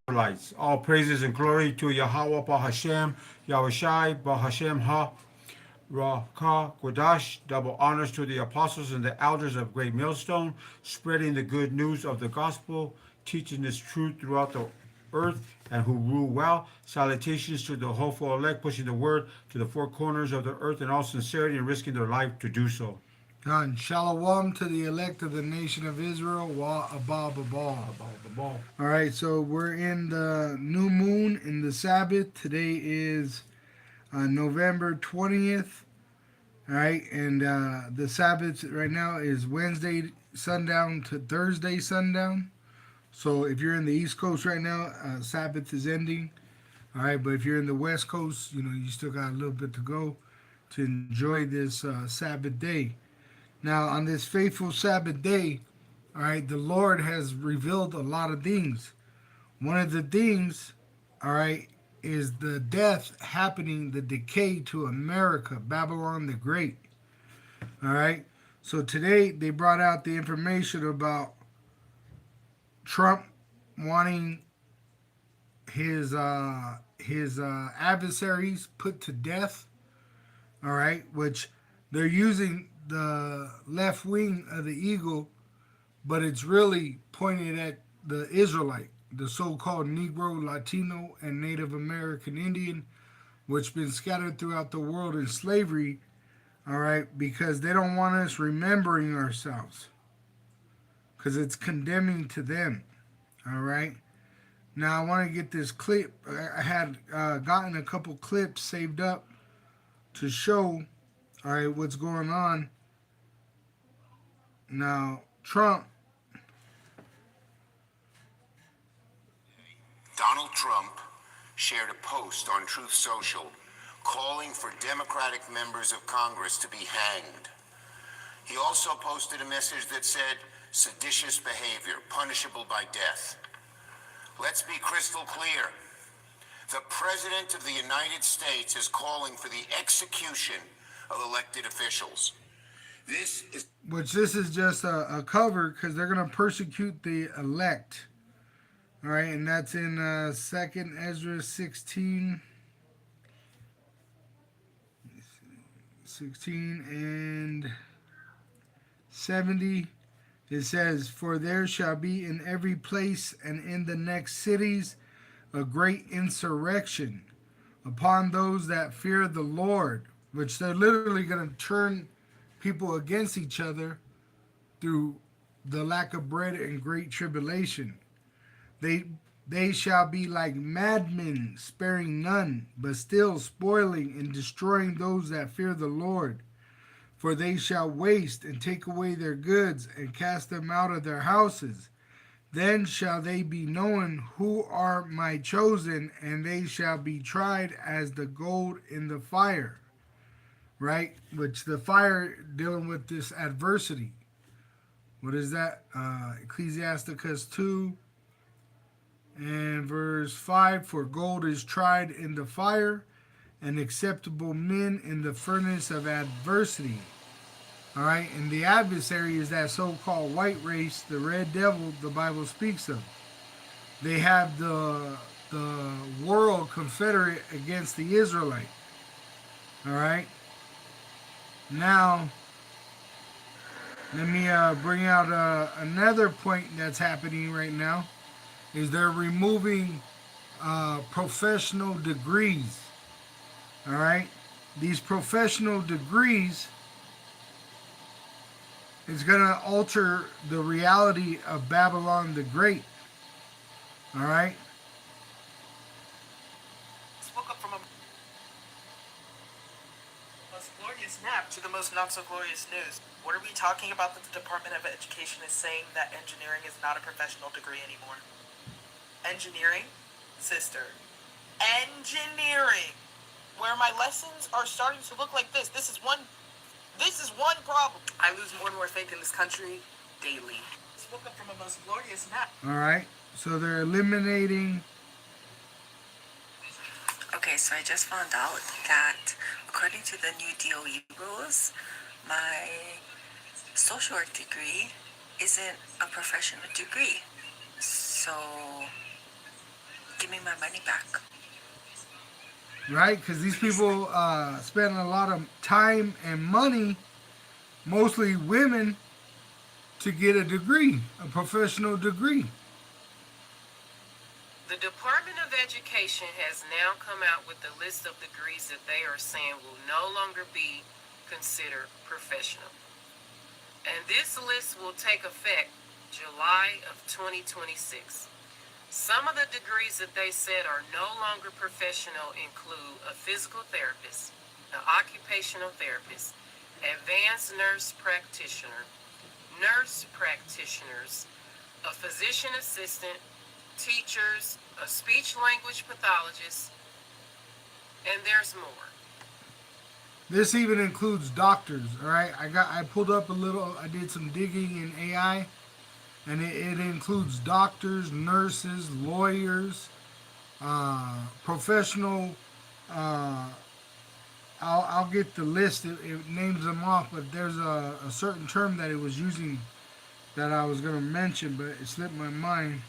Israelites. All praises and glory to Yahweh Bahashem, Yahushai Bahashem Ha Raka Kodash. Double honors to the apostles and the elders of Great Millstone, spreading the good news of the gospel, teaching this truth throughout the earth, and who rule well. Salutations to the hopeful elect, pushing the word to the four corners of the earth in all sincerity and risking their life to do so. Done. Shalom to the elect of the nation of Israel. Wa abab abal. About the ball. All right, so we're in the new moon in the Sabbath. Today is November 20th. All right, and the Sabbath right now is Wednesday sundown to Thursday sundown. So if you're in the East Coast right now, Sabbath is ending. All right, but if you're in the West Coast, you still got a little bit to go to enjoy this Sabbath day. Now, on this faithful Sabbath day, all right, the Lord has revealed a lot of things. One of the things, all right, is the death happening, the decay to America, Babylon the Great. All right. So today they brought out the information about Trump wanting his adversaries put to death. All right, which they're using the left wing of the eagle, but it's really pointed at the Israelite, the so-called Negro, Latino, and Native American Indian, which been scattered throughout the world in slavery. All right, because they don't want us remembering ourselves, because it's condemning to them. All right. Now I want to get this clip. I had gotten a couple clips saved up to show, all right, what's going on. Now, Trump. Donald Trump shared a post on Truth Social calling for Democratic members of Congress to be hanged. He also posted a message that said, seditious behavior, punishable by death. Let's be crystal clear. The President of the United States is calling for the execution of elected officials. This This is just a cover because they're going to persecute the elect. All right, and that's in 2nd Ezra 16 and 70. It says, for there shall be in every place and in the next cities a great insurrection upon those that fear the Lord, which they're literally going to turn people against each other through the lack of bread and great tribulation. They shall be like madmen, sparing none, but still spoiling and destroying those that fear the Lord. For they shall waste and take away their goods and cast them out of their houses. Then shall they be known who are my chosen, and they shall be tried as the gold in the fire. Right? Which the fire dealing with this adversity. What is that? Ecclesiasticus 2 and verse 5. For gold is tried in the fire, and acceptable men in the furnace of adversity. All right, and the adversary is that so-called white race, the red devil the Bible speaks of. They have the world confederate against the Israelite. All right. Now, let me bring out another point that's happening right now. Is they're removing professional degrees. All right, these professional degrees is going to alter the reality of Babylon the Great. All right. Spoke up from a most glorious nap to the most not so glorious news. What are we talking about that the Department of Education is saying that engineering is not a professional degree anymore? Engineering? Sister. Engineering! Where my lessons are starting to look like this. This is one problem. I lose more and more faith in this country daily. Spoke up from a most glorious nap. All right. So they're eliminating. Okay, so I just found out that according to the new DOE rules, my social work degree isn't a professional degree. So my money back. Right? Because these people spend a lot of time and money, mostly women, to get a degree, a professional degree. The Department of Education has now come out with a list of degrees that they are saying will no longer be considered professional. And this list will take effect July of 2026. Some of the degrees that they said are no longer professional include a physical therapist, an occupational therapist, advanced nurse practitioners, a physician assistant, teachers, a speech language pathologist, and there's more. This even includes doctors. All right, I pulled up a little. I did some digging in AI, and it includes doctors, nurses, lawyers, professional. I'll get the list. It names them off, but there's a certain term that it was using that I was gonna mention, but it slipped my mind.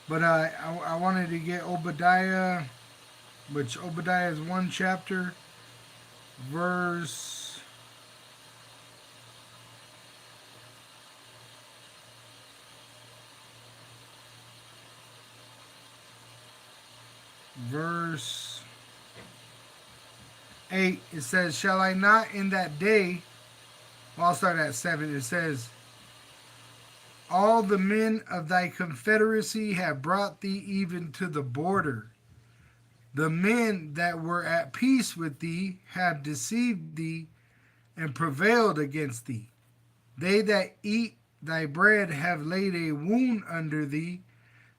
But I wanted to get Obadiah, which Obadiah is one chapter, verse verse 8. It says, "Shall I not in that day?" Well, I'll start at 7. It says, "All the men of thy confederacy have brought thee even to the border. The men that were at peace with thee have deceived thee and prevailed against thee. They that eat thy bread have laid a wound under thee.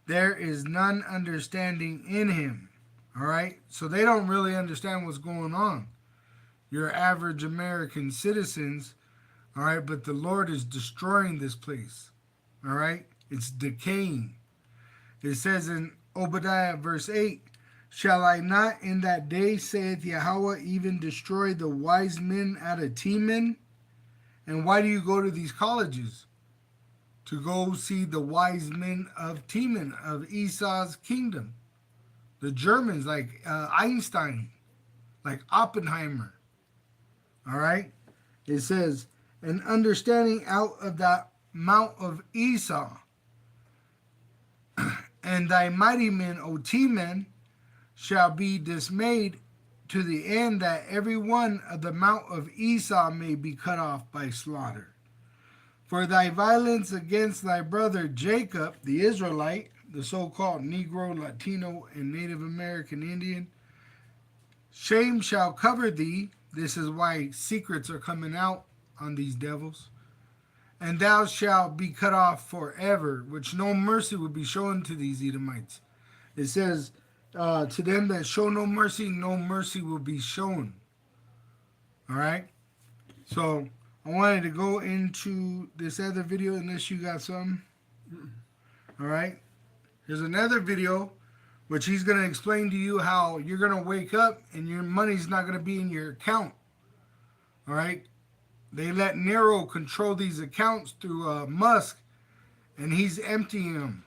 There is none understanding in him." All right? So they don't really understand what's going on. Your average American citizens, all right? But the Lord is destroying this place. All right? It's decaying. It says in Obadiah verse 8, "Shall I not in that day, saith Yahweh, even destroy the wise men out of Teman?" And why do you go to these colleges? To go see the wise men of Teman, of Esau's kingdom. The Germans, like Einstein, like Oppenheimer. All right? It says, "An understanding out of that mount of Esau, and thy mighty men, O Teman, shall be dismayed to the end that every one of the mount of Esau may be cut off by slaughter. For thy violence against thy brother Jacob, the Israelite," the so-called Negro, Latino, and Native American Indian, "shame shall cover thee." This is why secrets are coming out on these devils. "And thou shalt be cut off forever," which no mercy will be shown to these Edomites. It says, to them that show no mercy will be shown. All right? So I wanted to go into this other video unless you got some. All right? Here's another video which he's going to explain to you how you're going to wake up and your money's not going to be in your account. All right? They let Nero control these accounts through Musk, and he's emptying them.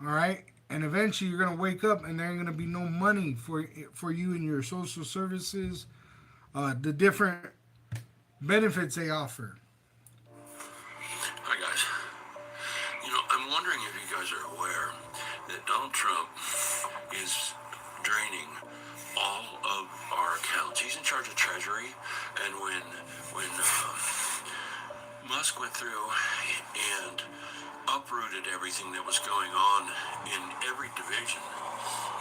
All right? And eventually you're going to wake up and there ain't going to be no money for you and your social services, the different benefits they offer. Hi guys. I'm wondering if you guys are aware that Donald Trump is draining all of our accounts. He's in charge of Treasury, and when Musk went through and uprooted everything that was going on in every division,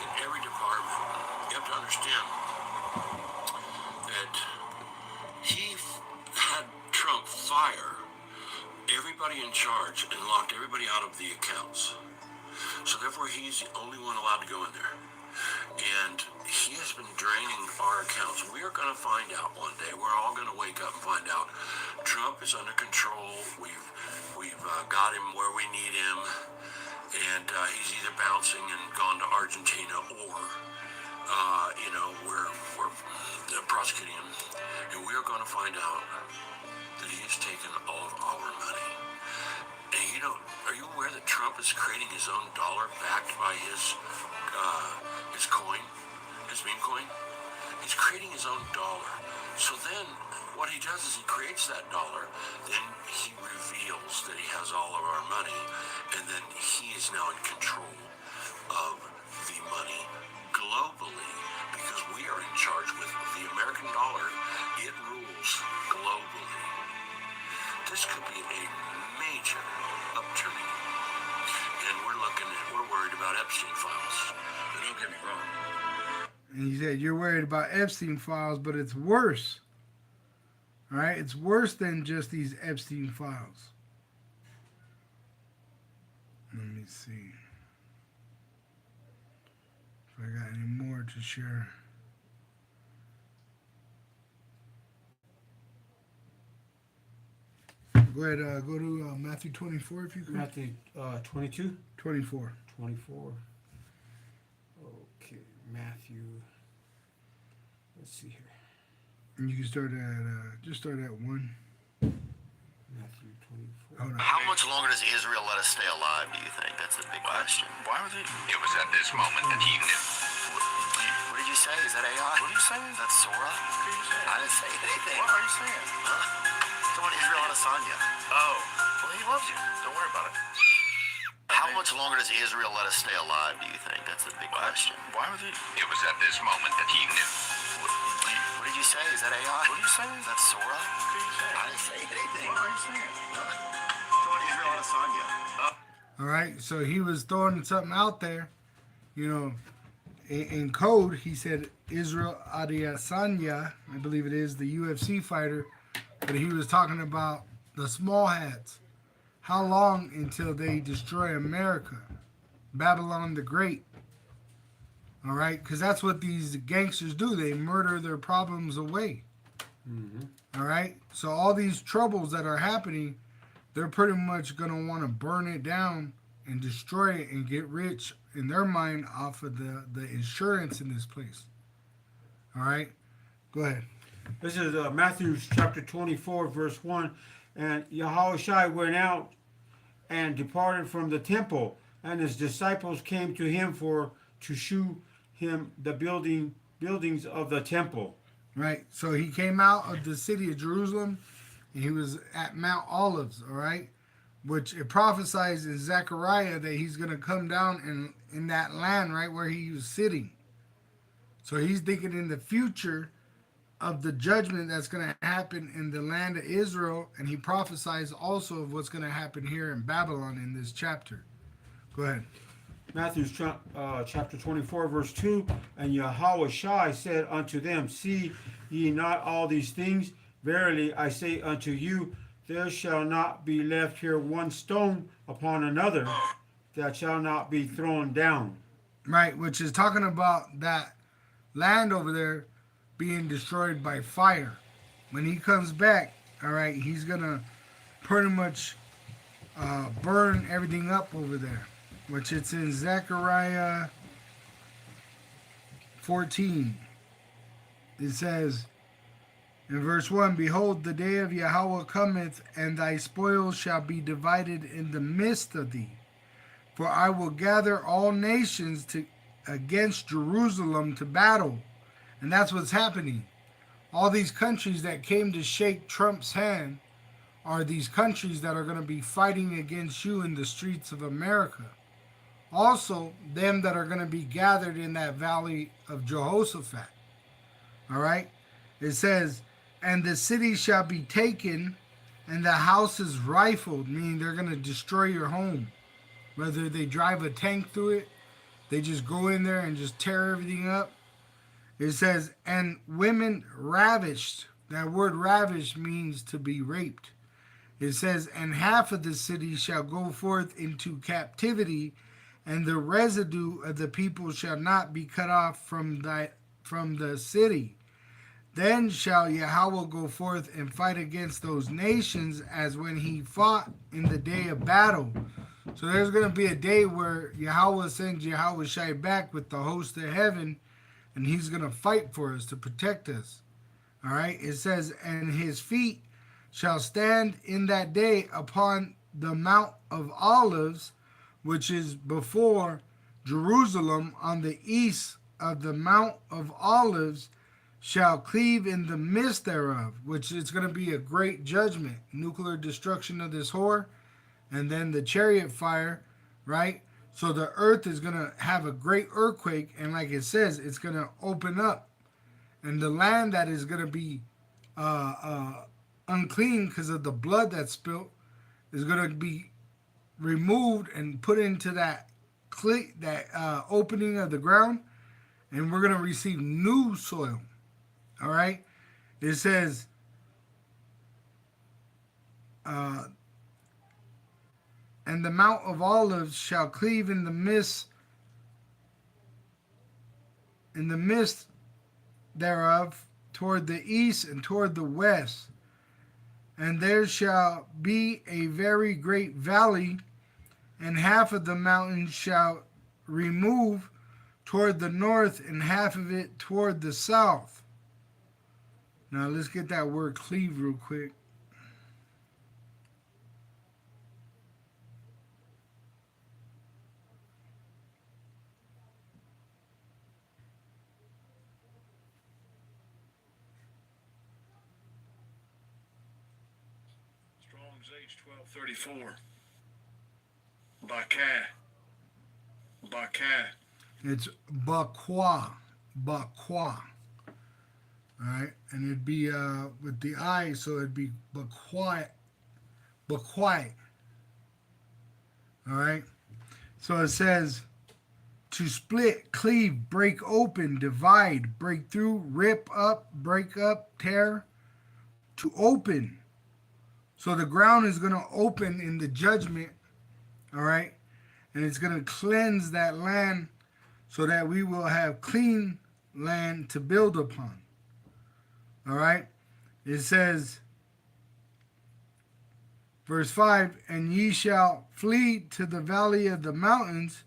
in every department, you have to understand that he had Trump fire everybody in charge and locked everybody out of the accounts. So therefore he's the only one allowed to go in there. And he has been draining our accounts. We are going to find out one day. We're all going to wake up and find out Trump is under control. We've got him where we need him, and he's either bouncing and gone to Argentina, or we're prosecuting him, and we are going to find out that he has taken all of our money. And are you aware that Trump is creating his own dollar backed by his his coin, his meme coin. He's creating his own dollar. So then what he does is he creates that dollar, then he reveals that he has all of our money, and then he is now in control of the money globally because we are in charge with the American dollar. It rules globally. This could be a major upturning. And we're worried about Epstein files. But don't get me wrong. And he said, you're worried about Epstein files, but it's worse. All right? It's worse than just these Epstein files. Let me see if I got any more to share. Go ahead, go to Matthew 24 if you could. Matthew 22? 24. 24. Okay, Matthew. Let's see here. And you can start at, just start at 1. Matthew 24. Hold on. How much longer does Israel let us stay alive, do you think? That's the big question. Why was it? It was at this moment that he knew. What did you say? Is that AI? What are you saying? That's Sora? What are you saying? I didn't say anything. What are you saying? Someone Israel Adesanya. Oh, well, he loves you. Don't worry about it. How much longer does Israel let us stay alive, do you think? That's the big question. Why was it? It was at this moment that he knew. What did you say? Is that AI? What are you saying? That's Sora? What are you saying? I didn't say anything. What are you saying? Someone Israel Adesanya. All right, so he was throwing something out there, you know, in code. He said Israel Adesanya, I believe it is, the UFC fighter, but he was talking about the small hats. How long until they destroy America? Babylon the Great. All right, because that's what these gangsters do. They murder their problems away. All right, so all these troubles that are happening, they're pretty much going to want to burn it down and destroy it and get rich in their mind off of the insurance in this place. All right, go ahead. This is Matthew chapter 24, verse 1. And Yahushua went out and departed from the temple, and his disciples came to him to shew him the buildings of the temple. Right, so he came out of the city of Jerusalem, and he was at Mount Olives, all right, which it prophesies in Zechariah that he's going to come down in that land right where he was sitting. So he's thinking in the future of the judgment that's going to happen in the land of Israel, and he prophesies also of what's going to happen here in Babylon in this chapter. Go ahead. Matthew chapter 24, verse 2. And Yahushua said unto them, see ye not all these things? Verily I say unto you, there shall not be left here one stone upon another that shall not be thrown down. Right, which is talking about that land over there being destroyed by fire. When he comes back, all right, he's going to pretty much burn everything up over there, which it's in Zechariah 14. It says in verse 1, behold, the day of Yahweh cometh, and thy spoils shall be divided in the midst of thee. For I will gather all nations against Jerusalem to battle. And that's what's happening. All these countries that came to shake Trump's hand are these countries that are going to be fighting against you in the streets of America. Also, them that are going to be gathered in that valley of Jehoshaphat. All right? It says, and the city shall be taken, and the houses rifled, meaning they're going to destroy your home. Whether they drive a tank through it, they just go in there and just tear everything up. It says, and women ravished. That word ravished means to be raped. It says, and half of the city shall go forth into captivity, and the residue of the people shall not be cut off from the city. Then shall Yahweh go forth and fight against those nations as when he fought in the day of battle. So there's going to be a day where Yahweh sends Yahushua back with the host of heaven, and he's going to fight for us to protect us. All right. It says, and his feet shall stand in that day upon the Mount of Olives, which is before Jerusalem on the east of the Mount of Olives shall cleave in the midst thereof, which is going to be a great judgment, nuclear destruction of this whore, and then the chariot fire, right? So the earth is going to have a great earthquake, and like it says, it's going to open up. And the land that is going to be unclean because of the blood that's spilt is going to be removed and put into that opening of the ground, and we're going to receive new soil. All right? It says, and the Mount of Olives shall cleave in the midst thereof toward the east and toward the west. And there shall be a very great valley, and half of the mountain shall remove toward the north, and half of it toward the south. Now let's get that word cleave real quick. Strong's H1234. Bakah. It's Bakwa. Bakwa. Alright? And it'd be with the I, so it'd be Bakwai. Bakwai. Alright? So it says to split, cleave, break open, divide, break through, rip up, break up, tear, to open. So the ground is going to open in the judgment, all right? And it's going to cleanse that land so that we will have clean land to build upon, all right? It says, verse 5, and ye shall flee to the valley of the mountains,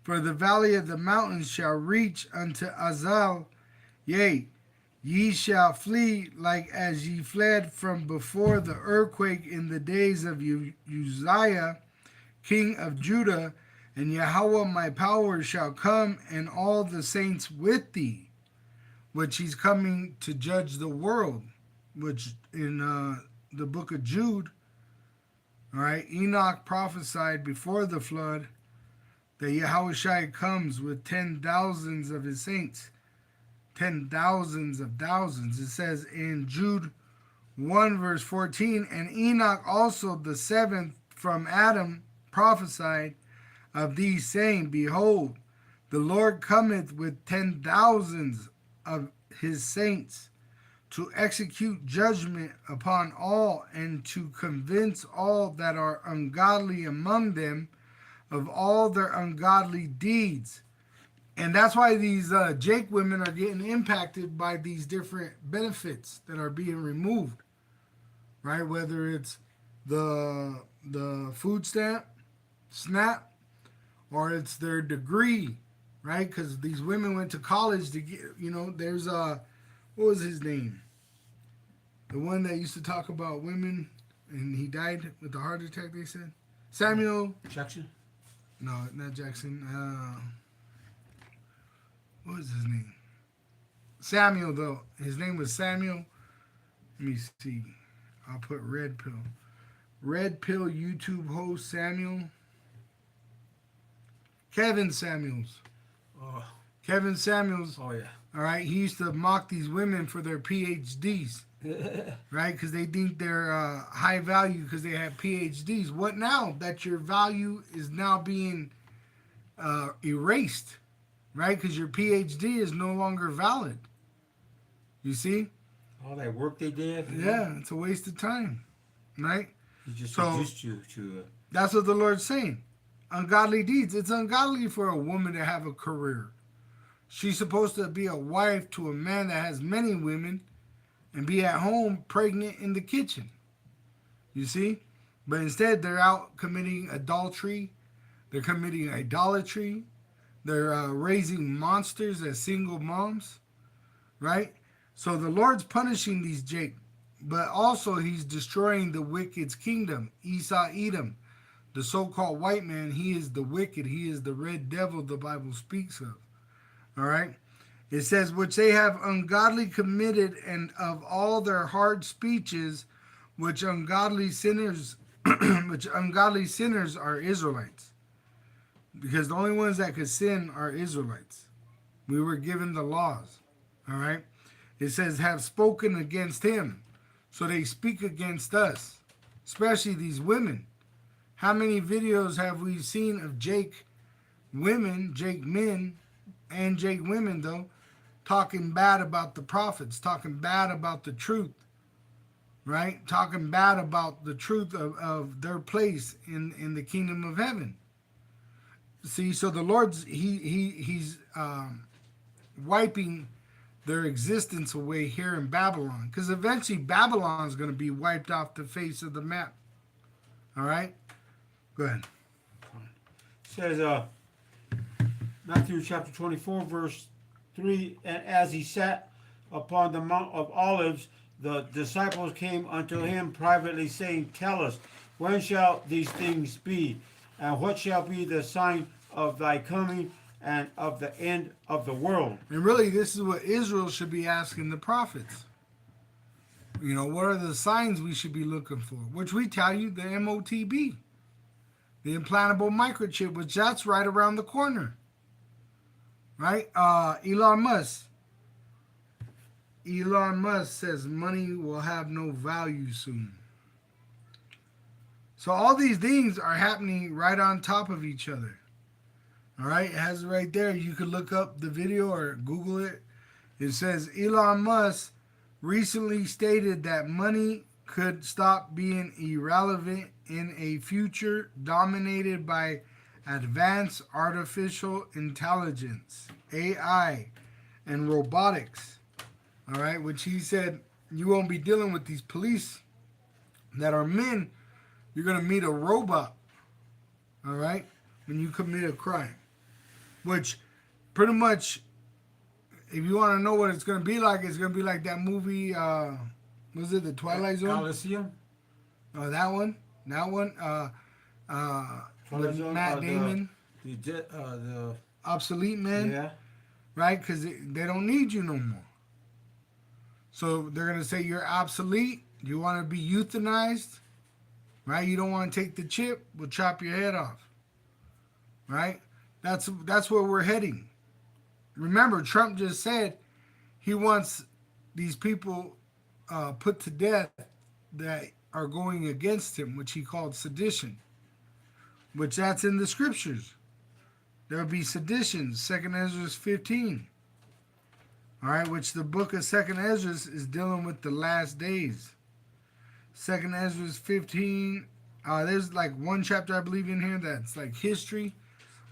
for the valley of the mountains shall reach unto Azal, yea, ye shall flee like as ye fled from before the earthquake in the days of Uzziah, king of Judah, and Yahweh my power shall come, and all the saints with thee, which he's coming to judge the world, which in the book of Jude, all right, Enoch prophesied before the flood that Yahushua comes with 10,000s of his saints. 10,000s of thousands. It says in Jude 1 verse 14, and Enoch also the seventh from Adam prophesied of these, saying, behold, the Lord cometh with 10,000s of his saints to execute judgment upon all, and to convince all that are ungodly among them of all their ungodly deeds. And that's why these Jake women are getting impacted by these different benefits that are being removed, right? Whether it's the food SNAP, or it's their degree, right? Because these women went to college to get, there's what was his name? The one that used to talk about women, and he died with a heart attack, they said. Samuel Jackson? No, not Jackson. What was his name? Samuel, though. His name was Samuel. Let me see. I'll put Red Pill. Red Pill YouTube host Samuel. Kevin Samuels. Oh, Kevin Samuels. oh yeah. All right. He used to mock these women for their PhDs. Right? Because they think they're high value because they have PhDs. What now that your value is now being erased? Right? Because your PhD is no longer valid. You see? All that work they did. Yeah, it's a waste of time. Right? He just So- reduced you to. That's what the Lord's saying. Ungodly deeds. It's ungodly for a woman to have a career. She's supposed to be a wife to a man that has many women and be at home pregnant in the kitchen. You see? But instead, they're out committing adultery. They're committing idolatry. They're raising monsters as single moms. Right? So the Lord's punishing these Jake. But also he's destroying the wicked's kingdom. Esau, Edom. the so-called white man, he is the wicked. He is the red devil the Bible speaks of. All right. It says, which they have ungodly committed, and of all their hard speeches, which ungodly sinners are Israelites. Because the only ones that could sin are Israelites. We were given the laws. All right. It says, have spoken against him. So they speak against us, especially these women. How many videos have we seen of Jake men, and Jake women, though, talking bad about the prophets, talking bad about the truth, right? Talking bad about the truth of their place in the kingdom of heaven. See, so the Lord's, he's wiping their existence away here in Babylon, because eventually Babylon is going to be wiped off the face of the map. All right? Go ahead. It says, Matthew chapter 24, verse 3, and as he sat upon the Mount of Olives, the disciples came unto him privately, saying, tell us, when shall these things be? And what shall be the sign of thy coming and of the end of the world? And really, this is what Israel should be asking the prophets. You know, what are the signs we should be looking for? Which we tell you, the MOTB, the implantable microchip, which that's right around the corner. Right? Elon Musk says money will have no value soon. So all these things are happening right on top of each other. All right, it has it right there. You could look up the video or Google it. It says Elon Musk recently stated that money could stop being irrelevant in a future dominated by advanced artificial intelligence, AI, and robotics. All right, which he said you won't be dealing with these police that are men. You're going to meet a robot. All right, when you commit a crime. Which pretty much, if you want to know what it's going to be like, it's going to be like that movie, was it The Twilight Zone? Elysium? Oh, that one? With Zone, Matt Damon. The Obsolete Men. yeah. Right? Because they don't need you no more. So they're going to say you're obsolete. You want to be euthanized. Right? You don't want to take the chip. We'll chop your head off. Right? That's where we're heading. Remember, Trump just said he wants these people put to death that are going against him, which he called sedition, which that's in the scriptures. There will be sedition, 2nd Ezra 15. All right, which the book of 2nd Ezra is dealing with the last days. 2nd Ezra 15, there's like one chapter I believe in here that's like history.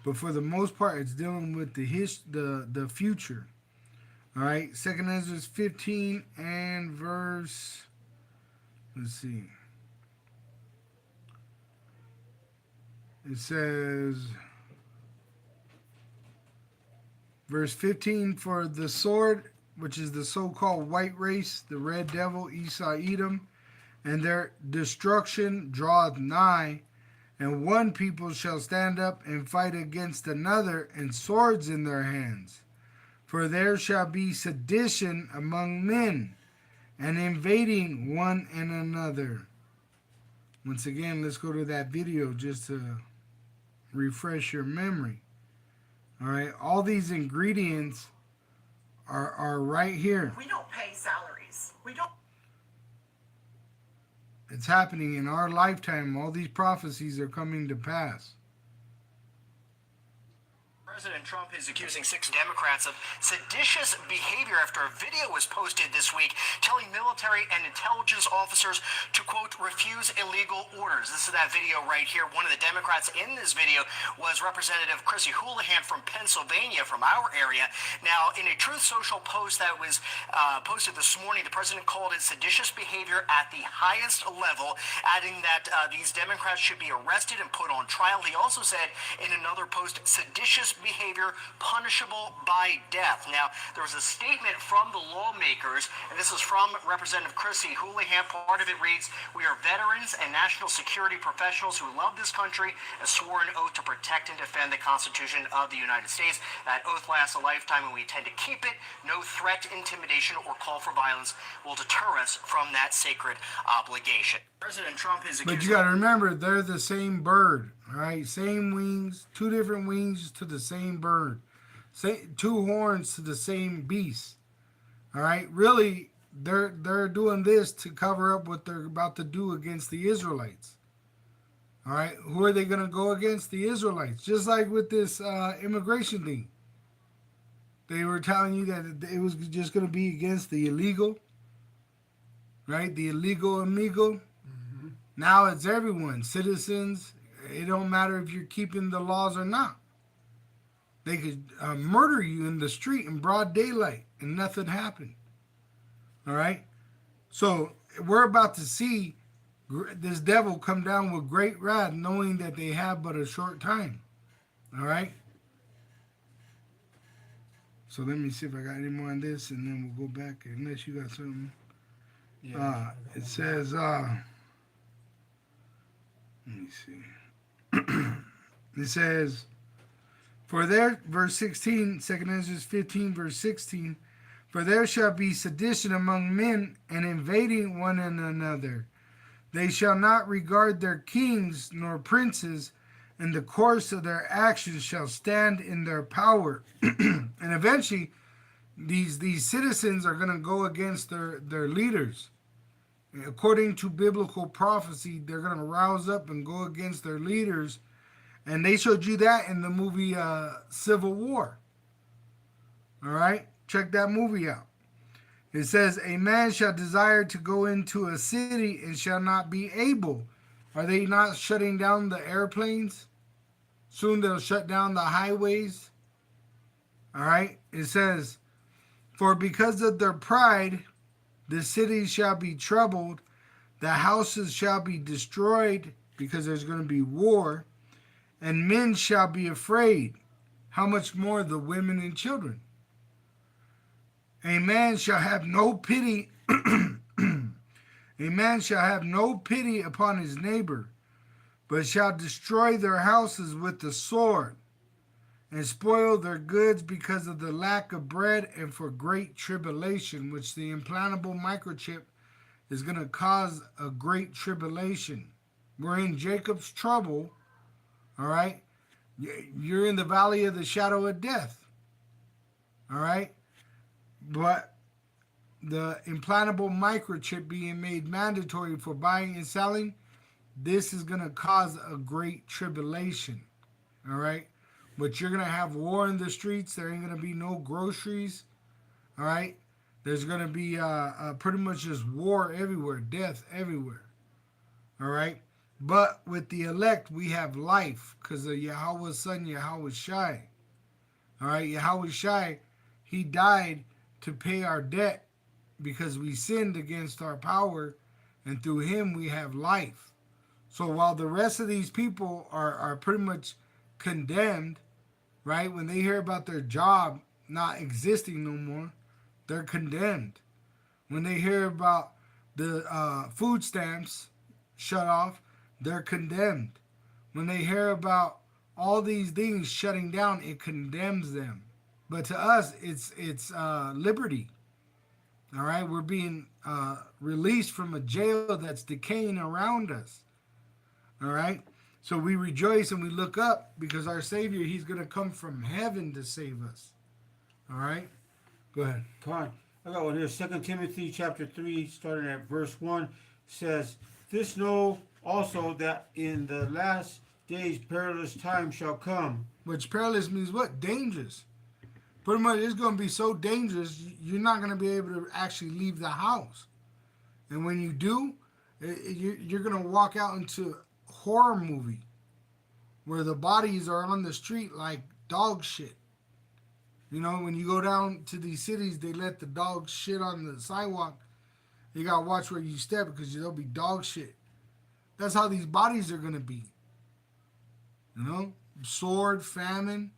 But for the most part, it's dealing with the future. All right, 2nd Ezra 15 and verse, let's see. It says, verse 15, for the sword, which is the so-called white race, the red devil, Esau, Edom, and their destruction draweth nigh, and one people shall stand up and fight against another, and swords in their hands. For there shall be sedition among men, and invading one and another. Once again, let's go to that video just to refresh your memory. All right, all these ingredients are right here. We don't pay salaries. We don't. It's happening in our lifetime. All these prophecies are coming to pass. President Trump is accusing 6 Democrats of seditious behavior after a video was posted this week telling military and intelligence officers to, quote, refuse illegal orders. This is that video right here. One of the Democrats in this video was Representative Chrissy Houlihan from Pennsylvania, from our area. Now, in a Truth Social post that was posted this morning, the president called it seditious behavior at the highest level, adding that these Democrats should be arrested and put on trial. He also said in another post, seditious behavior punishable by death. Now, there was a statement from the lawmakers, and this is from Representative Chrissy Houlihan. Part of it reads, "We are veterans and national security professionals who love this country and swore an oath to protect and defend the Constitution of the United States. That oath lasts a lifetime and we intend to keep it. No threat, intimidation, or call for violence will deter us from that sacred obligation." President Trump is accusing... But you got to remember, they're the same bird, all right? Same wings, two different wings to the same bird. Two horns to the same beast, all right? Really, they're doing this to cover up what they're about to do against the Israelites. All right, who are they going to go against? The Israelites. Just like with this immigration thing. They were telling you that it was just going to be against the illegal, right? The illegal amigo. Mm-hmm. Now it's everyone, citizens. It don't matter if you're keeping the laws or not. They could murder you in the street in broad daylight and nothing happened. All right? So we're about to see this devil come down with great wrath, knowing that they have but a short time. All right? So let me see if I got any more on this, and then we'll go back, unless you got something. Yeah, it says, let me see. It says, for there, verse 16, 2 Ezra 15, verse 16, for there shall be sedition among men and invading one another. They shall not regard their kings nor princes, and the course of their actions shall stand in their power. And eventually, these citizens are going to go against their leaders. According to biblical prophecy, they're going to rouse up and go against their leaders. And they showed you that in the movie Civil War. All right? Check that movie out. It says, a man shall desire to go into a city and shall not be able. Are they not shutting down the airplanes? Soon they'll shut down the highways. All right? It says, for because of their pride, the cities shall be troubled, the houses shall be destroyed, because there's going to be war, and men shall be afraid. How much more the women and children? A man shall have no pity. A man shall have no pity upon his neighbor, but shall destroy their houses with the sword, and spoil their goods because of the lack of bread and for great tribulation, which the implantable microchip is going to cause a great tribulation. We're in Jacob's trouble, all right? You're in the valley of the shadow of death, all right? But the implantable microchip being made mandatory for buying and selling, this is going to cause a great tribulation, all right? But you're going to have war in the streets. There ain't going to be no groceries, all right? There's going to be pretty much just war everywhere, death everywhere, all right? But with the elect, we have life because of Yahweh's son, Yahweh Shai, all right? Yahweh Shai, he died to pay our debt because we sinned against our power, and through him we have life. So while the rest of these people are pretty much condemned, right? When they hear about their job not existing no more, they're condemned. When they hear about the food stamps shut off, they're condemned. When they hear about all these things shutting down, it condemns them. But to us, it's liberty. All right, we're being released from a jail that's decaying around us. All right, so we rejoice and we look up because our Savior, he's going to come from heaven to save us. All right, go ahead. Come on. I got one here. 2 Timothy chapter 3, starting at verse 1, says, this know also that in the last days perilous times shall come. Which perilous means what? Dangerous. Pretty much it's going to be so dangerous, you're not going to be able to actually leave the house. And when you do, you're going to walk out into a horror movie where the bodies are on the street like dog shit. You know, when you go down to these cities, they let the dogs shit on the sidewalk. You got to watch where you step because there'll be dog shit. That's how these bodies are going to be. You know, sword, famine,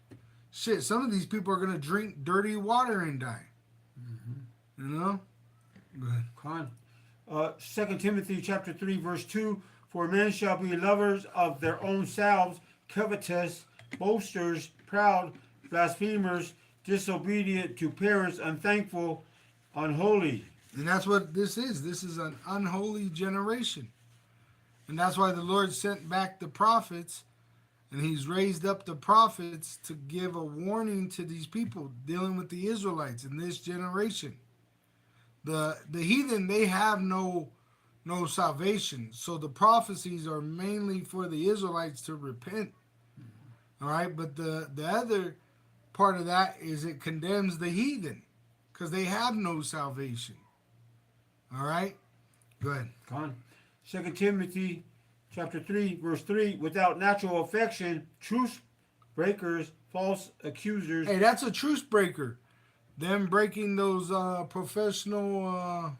shit, some of these people are gonna drink dirty water and die. You know? Go ahead. Con. 2 Timothy chapter 3, verse 2, for men shall be lovers of their own selves, covetous, boasters, proud, blasphemers, disobedient to parents, unthankful, unholy. And that's what this is. This is an unholy generation. And that's why the Lord sent back the prophets, and he's raised up the prophets to give a warning to these people dealing with the Israelites in this generation. The heathen, they have no salvation. So the prophecies are mainly for the Israelites to repent. All right, but the other part of that is it condemns the heathen because they have no salvation. All right, go ahead. Con. 2 Timothy chapter 3, verse 3, without natural affection, truce breakers, false accusers. Hey, that's a truce breaker. Them breaking those professional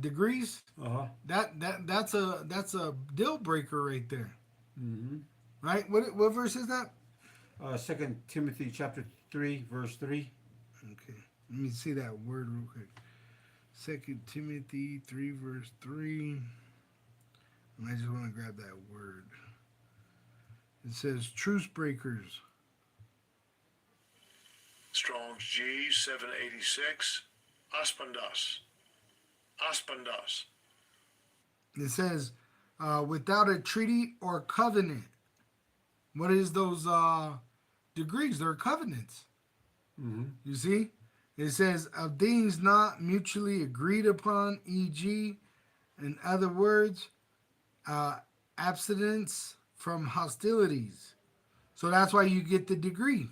degrees. Uh-huh. That's a deal breaker right there. Mm-hmm. Right? What verse is that? 2 Timothy chapter 3, verse 3. Okay. Let me see that word real quick. 2 Timothy 3, verse 3. And I just want to grab that word. It says truce breakers. Strong's G 786. Aspendos. Aspendos. It says without a treaty or covenant. What is those degrees? They're covenants. Mm-hmm. You see? It says of things not mutually agreed upon, e.g., in other words, abstinence from hostilities. So that's why you get the degree.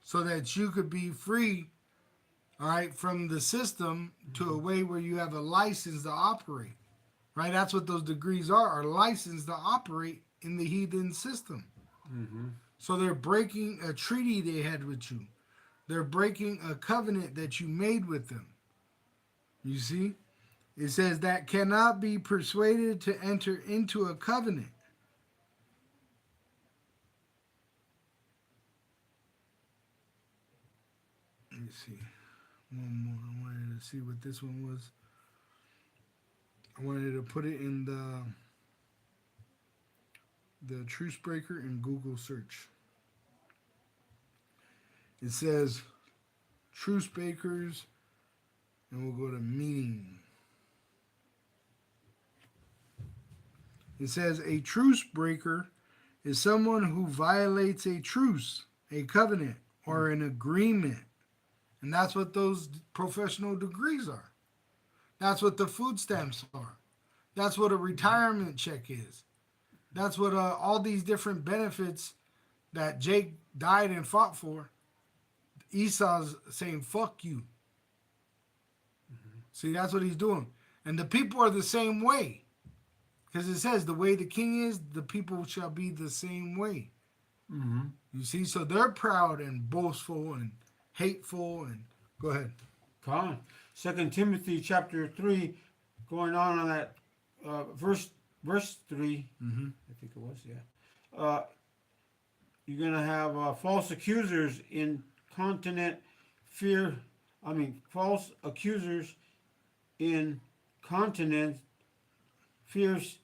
So that you could be free, all right, from the system to a way where you have a license to operate. Right? That's what those degrees are licensed to operate in the heathen system. Mm-hmm. So they're breaking a treaty they had with you. They're breaking a covenant that you made with them. You see? It says that cannot be persuaded to enter into a covenant. Let me see. One more. I wanted to see what this one was. I wanted to put it in the truce breaker in Google search. It says truce breakers, and we'll go to meaning. It says a truce breaker is someone who violates a truce, a covenant, or an agreement. And that's what those professional degrees are. That's what the food stamps are. That's what a retirement check is. That's what all these different benefits that Jake died and fought for. Esau's saying, fuck you. Mm-hmm. See, that's what he's doing. And the people are the same way. Because it says the way the king is, the people shall be the same way. Mm-hmm. You see, so they're proud and boastful and hateful and go ahead. Con. 2 Timothy chapter 3, going on that verse 3, Mm-hmm. I think it was, yeah. You're going to have false accusers false accusers incontinent, fierce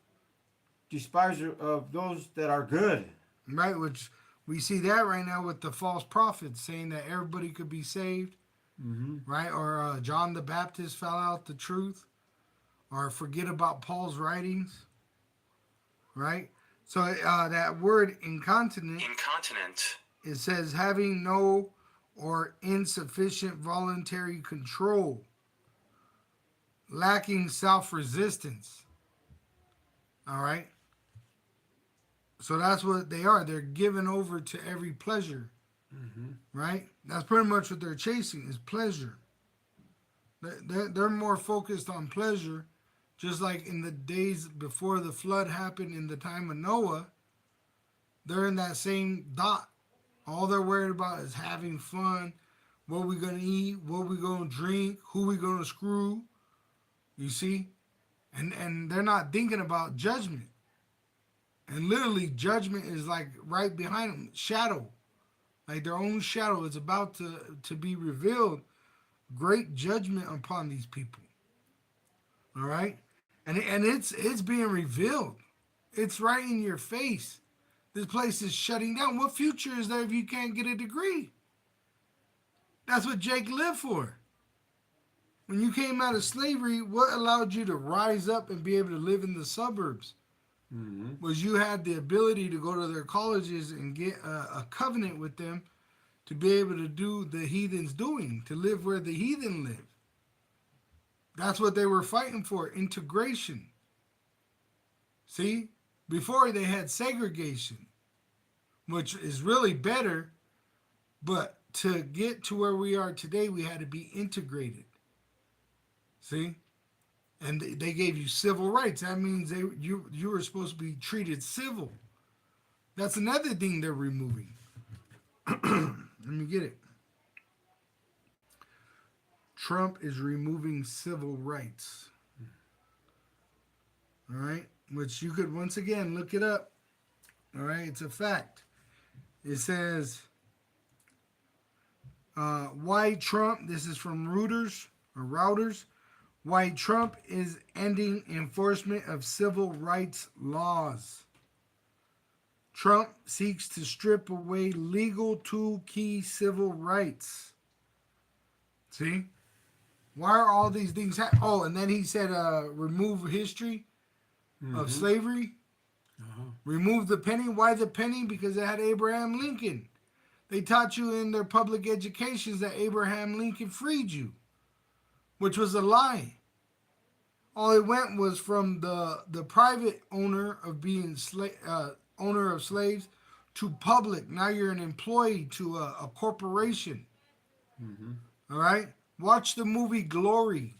despiser of those that are good. Right, which we see that right now with the false prophets saying that everybody could be saved. Mm-hmm. Right, or John the Baptist fell out the truth, or forget about Paul's writings. Right, so that word incontinent, it says having no or insufficient voluntary control, lacking self-resistance. All right, so that's what they are. They're given over to every pleasure. Mm-hmm. Right? That's pretty much what they're chasing is pleasure. They're more focused on pleasure, just like in the days before the flood happened in the time of Noah. They're in that same dot. All they're worried about is having fun, what we going to eat, what we going to drink, who we going to screw. You see? And they're not thinking about judgment. And literally judgment is like right behind them, shadow. like their own shadow is about to be revealed. Great judgment upon these people. All right, and it's being revealed. It's right in your face. This place is shutting down. What future is there if you can't get a degree? That's what Jake lived for. When you came out of slavery, what allowed you to rise up and be able to live in the suburbs? Was you had the ability to go to their colleges and get a covenant with them to be able to do the heathen's doing, to live where the heathen live. That's what they were fighting for, integration. See? Before they had segregation, which is really better, but to get to where we are today, we had to be integrated. See? And they gave you civil rights. That means you were supposed to be treated civil. That's another thing they're removing. Let me get it. Trump is removing civil rights. All right? Which you could, once again, look it up. All right? It's a fact. It says, why Trump, this is from Reuters, why Trump is ending enforcement of civil rights laws. Trump seeks to strip away legal two key civil rights. See? Why are all these things happening? Oh, and then he said remove history of slavery. Remove the penny. Why the penny? Because it had Abraham Lincoln. They taught you in their public educations that Abraham Lincoln freed you, which was a lie. All it went was from the private owner of being owner of slaves to public. Now you're an employee to a corporation. All right? Watch the movie Glory.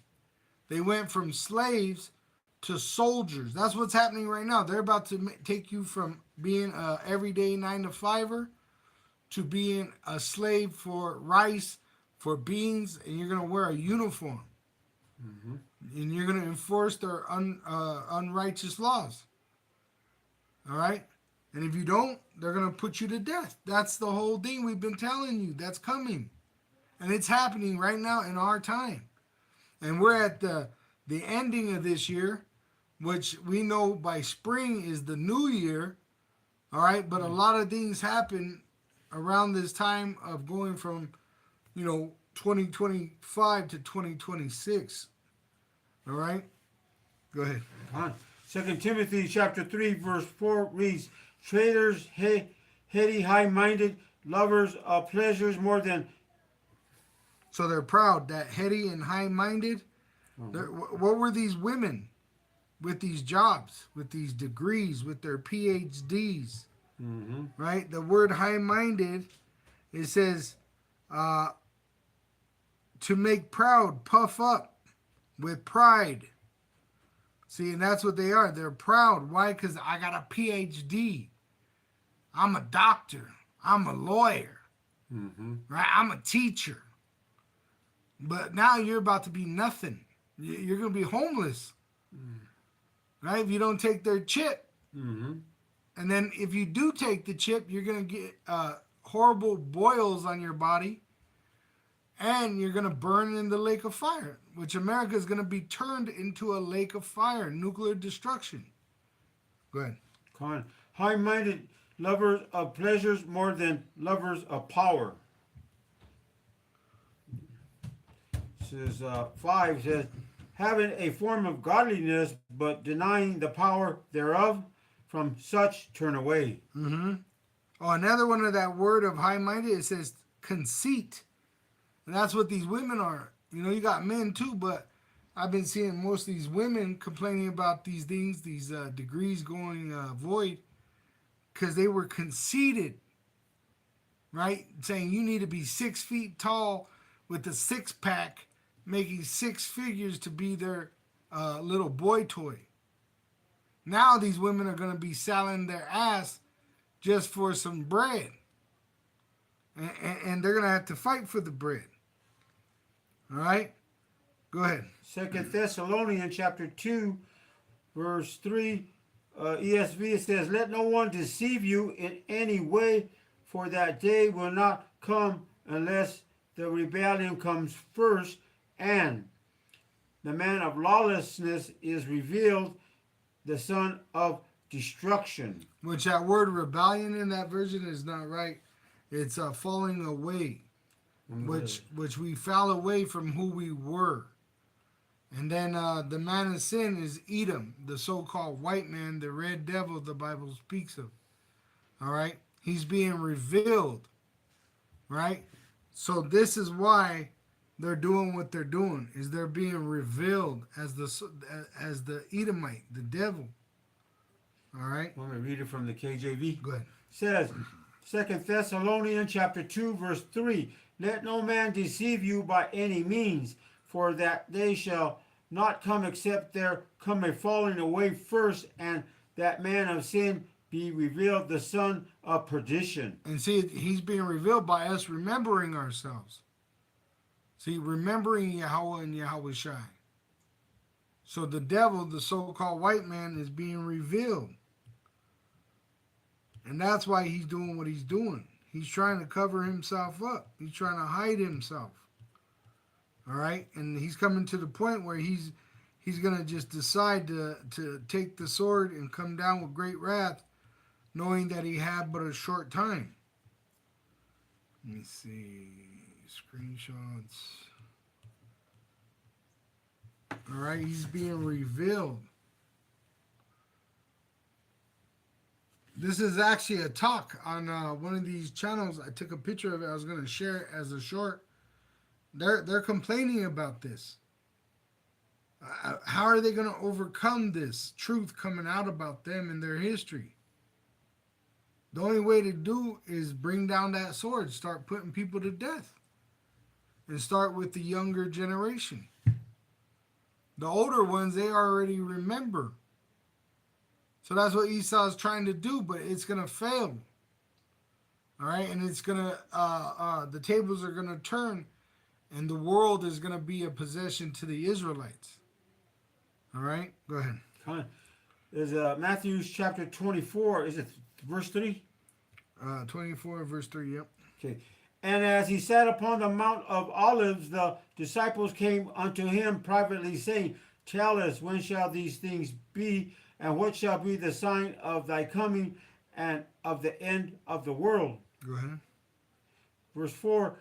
They went from slaves to soldiers. That's what's happening right now. They're about to take you from being a everyday 9-to-5er to being a slave for rice, for beans, and you're going to wear a uniform. And you're going to enforce their unrighteous laws. All right? And if you don't, they're going to put you to death. That's the whole thing we've been telling you. That's coming. And it's happening right now in our time. And we're at the ending of this year, which we know by spring is the new year. All right? But a lot of things happen around this time of going from, 2025 to 2026. All right? Go ahead. 2 Timothy chapter 3, verse 4 reads, traitors, heady, high-minded, lovers of pleasures more than... So they're proud, that heady and high-minded. What were these women with these jobs, with these degrees, with their PhDs? Right? The word high-minded, it says to make proud, puff up with pride. See, and that's what they are. They're proud. Why? Because I got a PhD. I'm a doctor. I'm a lawyer. Right? I'm a teacher. But now you're about to be nothing. You're going to be homeless. Right? If you don't take their chip. And then if you do take the chip, you're going to get horrible boils on your body. And you're going to burn in the lake of fire, which America is going to be turned into a lake of fire, nuclear destruction. Go ahead. High-minded, lovers of pleasures more than lovers of power. Says 5 says, having a form of godliness, but denying the power thereof, from such turn away. Oh, another one of that word of high-minded, it says conceit. And that's what these women are. You got men too, but I've been seeing most of these women complaining about these things, these degrees going void, because they were conceited, right? Saying you need to be 6 feet tall with a 6-pack, making 6 figures to be their little boy toy. Now these women are going to be selling their ass just for some bread. And they're going to have to fight for the bread. All right? Go ahead. 2 Thessalonians chapter 2, verse 3, ESV, it says, let no one deceive you in any way, for that day will not come unless the rebellion comes first, and the man of lawlessness is revealed, the son of destruction. Which that word rebellion in that version is not right. It's falling away, which we fell away from who we were. And then the man of sin is Edom, the so-called white man, the red devil the Bible speaks of. All right? He's being revealed, right? So this is why they're doing what they're doing, is they're being revealed as the Edomite, the devil. All right? Want me to read it from the KJV? Go ahead. It says, 2 Thessalonians chapter 2, verse 3, let no man deceive you by any means, for that they shall not come except there come a falling away first, and that man of sin be revealed, the son of perdition. And see, he's being revealed by us remembering ourselves. See, remembering Yahweh and Yahweh Shai. So the devil, the so-called white man, is being revealed. And that's why he's doing what he's doing. He's trying to cover himself up. He's trying to hide himself. All right? And he's coming to the point where he's going to just decide to take the sword and come down with great wrath, knowing that he had but a short time. Let me see. Screenshots. All right, he's being revealed. This is actually a talk on one of these channels. I took a picture of it. I was going to share it as a short. They're complaining about this. How are they going to overcome this truth coming out about them and their history? The only way to do is bring down that sword, start putting people to death, and start with the younger generation. The older ones, they already remember. So that's what Esau's trying to do, but it's going to fail. All right, and it's going to, the tables are going to turn, and the world is going to be a possession to the Israelites. All right, go ahead. There's Matthew chapter 24, is it verse 3? 24 verse 3, yep. Okay. And as he sat upon the Mount of Olives, the disciples came unto him privately, saying, tell us, when shall these things be, and what shall be the sign of thy coming and of the end of the world? Go ahead. Verse 4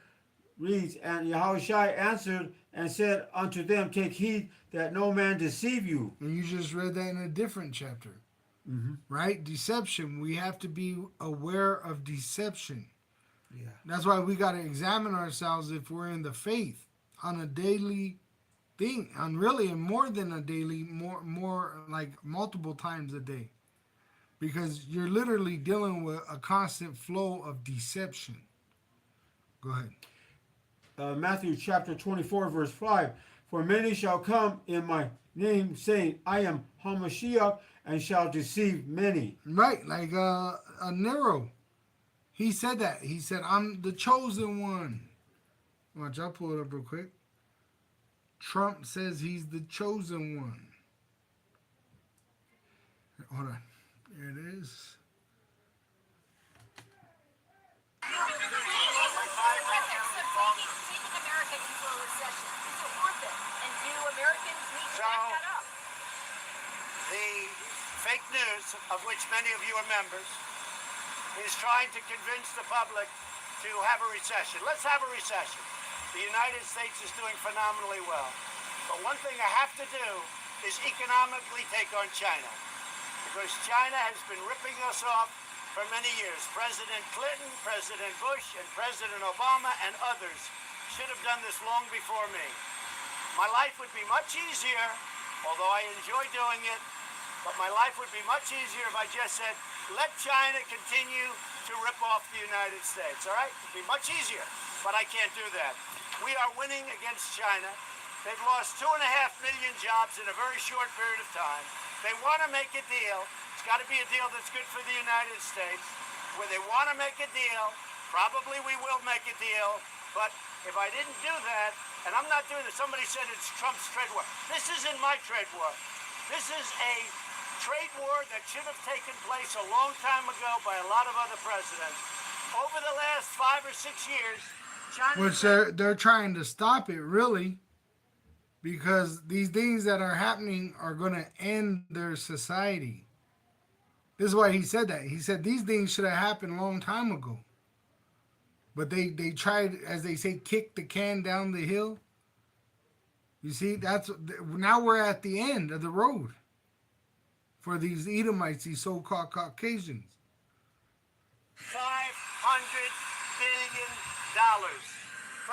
reads, and Yahushua answered and said unto them, take heed that no man deceive you. And you just read that in a different chapter. Mm-hmm. Right? Deception. We have to be aware of deception. Yeah. That's why we got to examine ourselves if we're in the faith on a daily thing, and really more than a daily, more like multiple times a day, because you're literally dealing with a constant flow of deception. Go ahead. Matthew chapter 24 verse 5, for many shall come in my name, saying, I am Hamashiach, and shall deceive many. Right, like Nero. He said that. He said, I'm the chosen one. Watch, I'll pull it up real quick. Trump says he's the chosen one. Hold on. Here it is. So, the fake news, of which many of you are members, is trying to convince the public to have a recession. Let's have a recession. The United States is doing phenomenally well. But one thing I have to do is economically take on China. Because China has been ripping us off for many years. President Clinton, President Bush, and President Obama and others should have done this long before me. My life would be much easier, although I enjoy doing it, but my life would be much easier if I just said, let China continue to rip off the United States, all right? It'd be much easier, but I can't do that. We are winning against China. They've lost 2.5 million jobs in a very short period of time. They want to make a deal. It's got to be a deal that's good for the United States. Where they want to make a deal, probably we will make a deal, but if I didn't do that, and I'm not doing this, somebody said it's Trump's trade war. This isn't my trade war. This is a trade war that should have taken place a long time ago by a lot of other presidents. over the last 5 or 6 years, China. Which they're trying to stop it, really, because these things that are happening are going to end their society. This is why he said that. He said these things should have happened a long time ago. But they tried, as they say, kick the can down the hill. You see, now we're at the end of the road for these Edomites, these so-called Caucasians. $500 billion.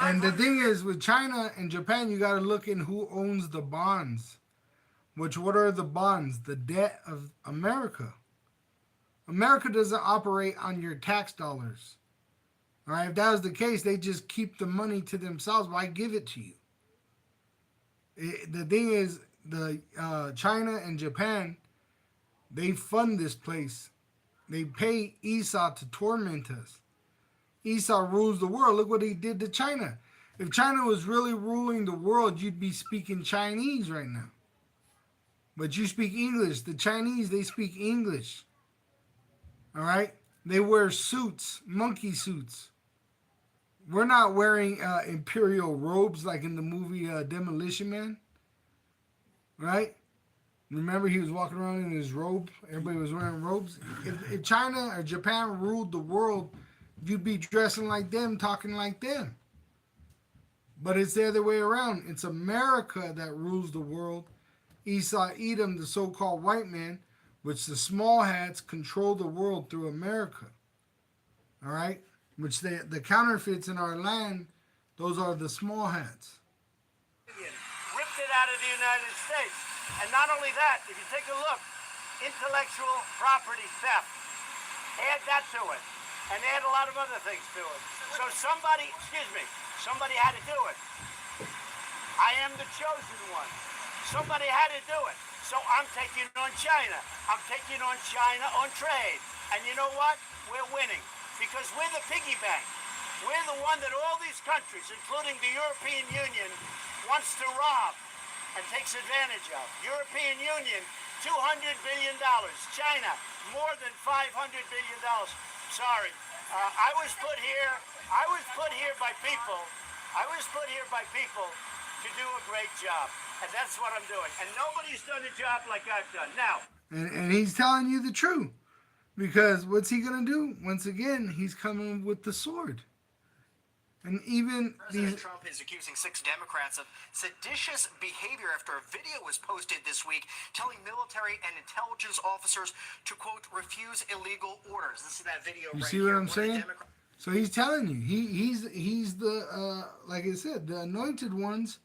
And the thing is, with China and Japan, you got to look in who owns the bonds. What are the bonds? The debt of America. America doesn't operate on your tax dollars. All right, if that was the case, they just keep the money to themselves. Why give it to you? The thing is, the China and Japan, they fund this place. They pay Esau to torment us. Esau rules the world. Look what he did to China. If China was really ruling the world, you'd be speaking Chinese right now. But you speak English. The Chinese, they speak English. All right? They wear suits, monkey suits. We're not wearing imperial robes like in the movie Demolition Man. Right? Remember he was walking around in his robe? Everybody was wearing robes. If China or Japan ruled the world, you'd be dressing like them, talking like them. But it's the other way around. It's America that rules the world. Esau, Edom, the so-called white man, which the small hats control the world through America. All right? Which the counterfeits in our land, those are the small hats. Ripped it out of the United States. And not only that, if you take a look, intellectual property theft, add that to it. And add a lot of other things to it. So somebody had to do it. I am the chosen one. Somebody had to do it. So I'm taking on China. I'm taking on China on trade. And you know what? We're winning. Because we're the piggy bank. We're the one that all these countries, including the European Union, wants to rob and takes advantage of. European Union, $200 billion. China, more than $500 billion. Sorry, I was put here by people. I was put here by people to do a great job, and that's what I'm doing. And nobody's done a job like I've done. Now, and he's telling you the truth, because what's he gonna do? Once again, he's coming with the sword. And even President Trump is accusing 6 Democrats of seditious behavior after a video was posted this week telling military and intelligence officers to, quote, refuse illegal orders. This is that video you right see here. what I'm saying? So he's telling you, he's the like I said, the anointed ones,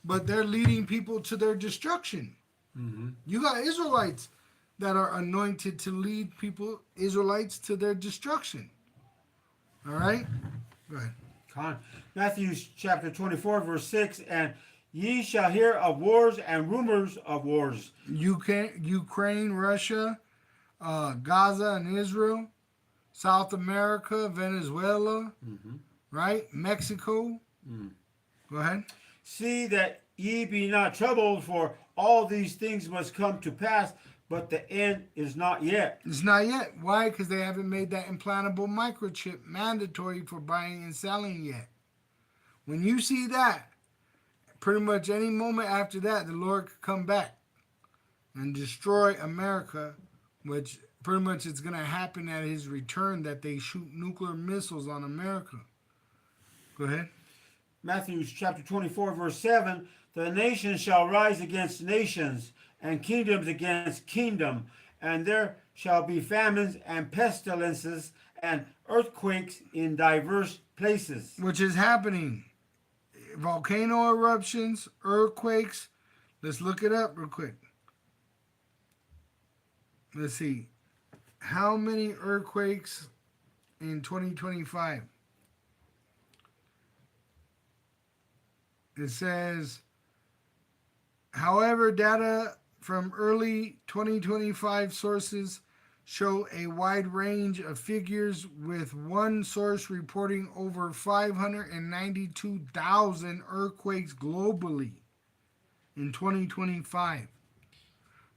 but they're leading people to their destruction. Mm-hmm. You got Israelites that are anointed to lead people, Israelites, to their destruction. All right? Go ahead. Matthew chapter 24, verse 6, and ye shall hear of wars and rumors of wars. Ukraine, Russia, Gaza and Israel, South America, Venezuela, right? Mexico. Go ahead. See that ye be not troubled, for all these things must come to pass, but the end is not yet. It's not yet. Why? Because they haven't made that implantable microchip mandatory for buying and selling yet. When you see that, pretty much any moment after that, the Lord could come back and destroy America, which pretty much it's going to happen at his return, that they shoot nuclear missiles on America. Go ahead. Matthew chapter 24, verse 7, the nations shall rise against nations, and kingdoms against kingdom, and there shall be famines and pestilences and earthquakes in diverse places. Which is happening. Volcano eruptions, earthquakes. Let's look it up real quick. Let's see. How many earthquakes in 2025? It says, however, data from early 2025 sources show a wide range of figures, with one source reporting over 592,000 earthquakes globally in 2025.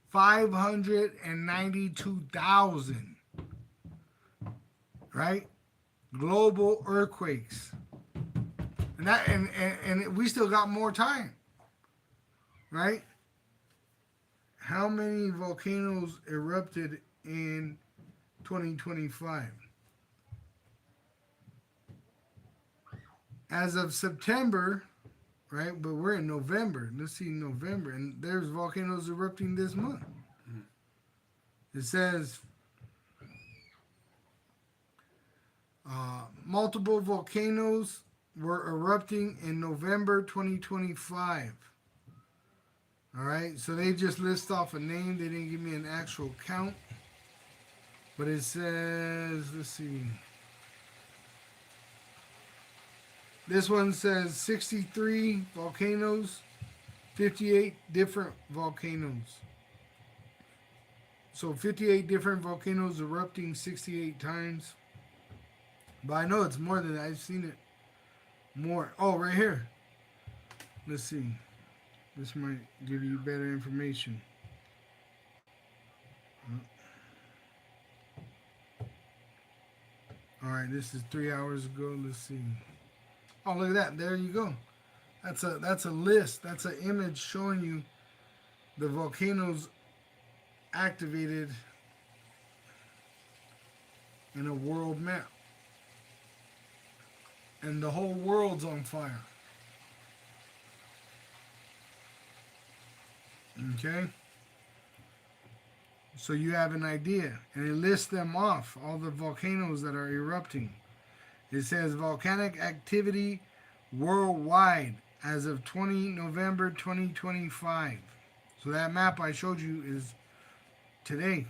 592,000, right? global earthquakes. And we still got more time, right? How many volcanoes erupted in 2025? As of September, right? But we're in November. Let's see, November, and there's volcanoes erupting this month. It says multiple volcanoes were erupting in November 2025. All right, so they just list off a name. They didn't give me an actual count, but it says, let's see. This one says 63 volcanoes, 58 different volcanoes. So 58 different volcanoes erupting 68 times. But I know it's more than that. I've seen it more. Oh, right here. Let's see. This might give you better information. All right, this is 3 hours ago. Let's see. Oh, look at that. There you go. That's a list. That's an image showing you the volcanoes activated in a world map. And the whole world's on fire. Okay? So you have an idea. And it lists them off, all the volcanoes that are erupting. It says volcanic activity worldwide as of 20 November 2025. So that map I showed you is today.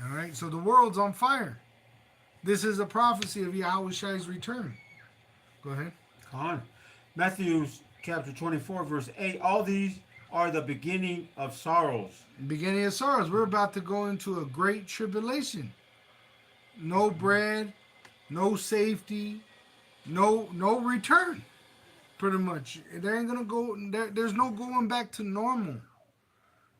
All right, so the world's on fire. This is a prophecy of Yahushai's return. Go ahead. Con. Matthew chapter 24, verse 8. All these are the beginning of sorrows. Beginning of sorrows. We're about to go into a great tribulation. No bread, no safety, no return. Pretty much. There ain't gonna go. There's no going back to normal.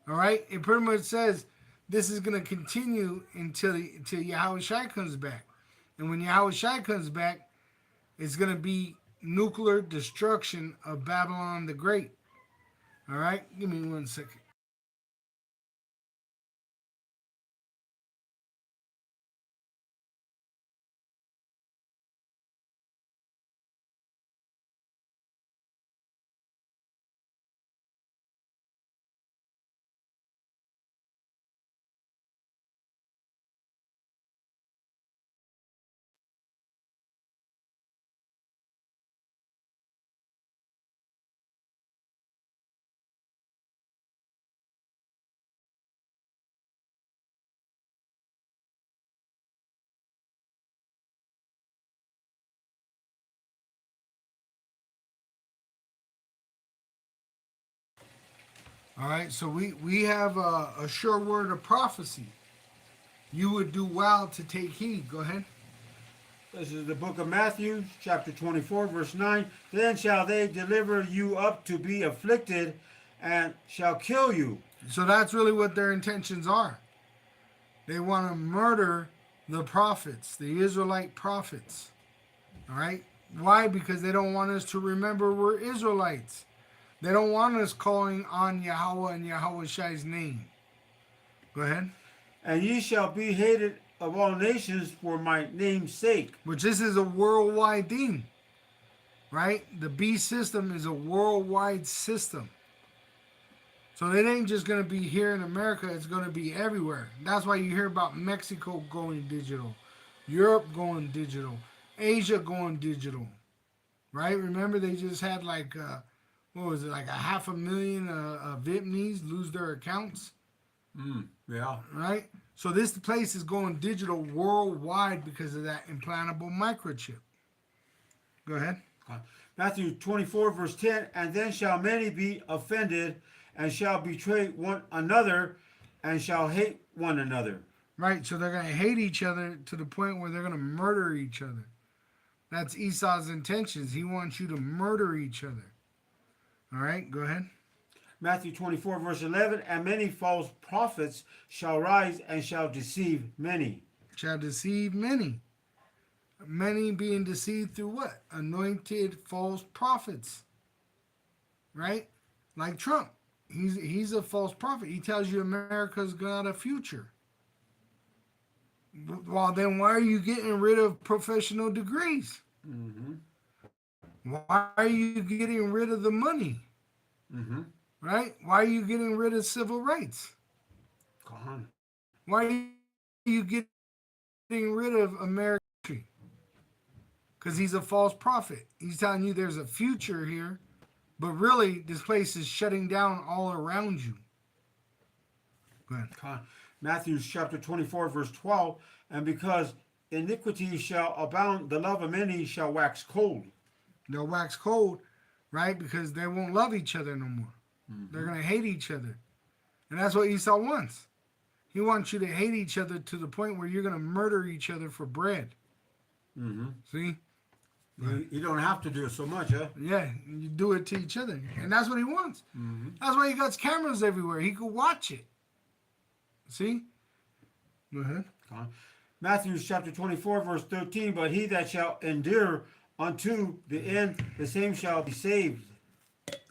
All right. It pretty much says this is gonna continue until Yahushai comes back. And when Yahushai comes back, it's going to be nuclear destruction of Babylon the Great. All right? Give me 1 second. All right, so we have a sure word of prophecy. You would do well to take heed. Go ahead. This is the book of Matthew, chapter 24, verse 9. Then shall they deliver you up to be afflicted and shall kill you. So that's really what their intentions are. They want to murder the prophets, the Israelite prophets. All right? Why? Because they don't want us to remember we're Israelites. They don't want us calling on Yahweh and Yahushai's name. Go ahead. And ye shall be hated of all nations for my name's sake. Which this is a worldwide thing. Right? The beast system is a worldwide system. So it ain't just going to be here in America. It's going to be everywhere. That's why you hear about Mexico going digital. Europe going digital. Asia going digital. Right? Remember they just had like... what was it, like 500,000 Vietnamese lose their accounts? Yeah. Right? So this place is going digital worldwide because of that implantable microchip. Go ahead. Matthew 24, verse 10. And then shall many be offended and shall betray one another and shall hate one another. Right, so they're going to hate each other to the point where they're going to murder each other. That's Esau's intentions. He wants you to murder each other. All right, go ahead. Matthew 24, verse 11. And many false prophets shall rise and shall deceive many. Shall deceive many. many being deceived through what? Anointed false prophets. Right? Like Trump. He's a false prophet. He tells you America's got a future. Well, then why are you getting rid of professional degrees? Mm-hmm. Why are you getting rid of the money? Mm-hmm. Right? Why are you getting rid of civil rights? Gone. Why are you getting rid of America? Because he's a false prophet. He's telling you there's a future here, but really this place is shutting down all around you. Go ahead. Gone. Matthew chapter 24, verse 12. And because iniquity shall abound, the love of many shall wax cold. They'll wax cold, right? Because they won't love each other no more. Mm-hmm. They're going to hate each other. And that's what Esau wants. He wants you to hate each other to the point where you're going to murder each other for bread. Mm-hmm. See? You don't have to do it so much, huh? Yeah, you do it to each other. And that's what he wants. Mm-hmm. That's why he got cameras everywhere. He could watch it. See? Go ahead. Matthew chapter 24, verse 13. But he that shall endure unto the end, the same shall be saved.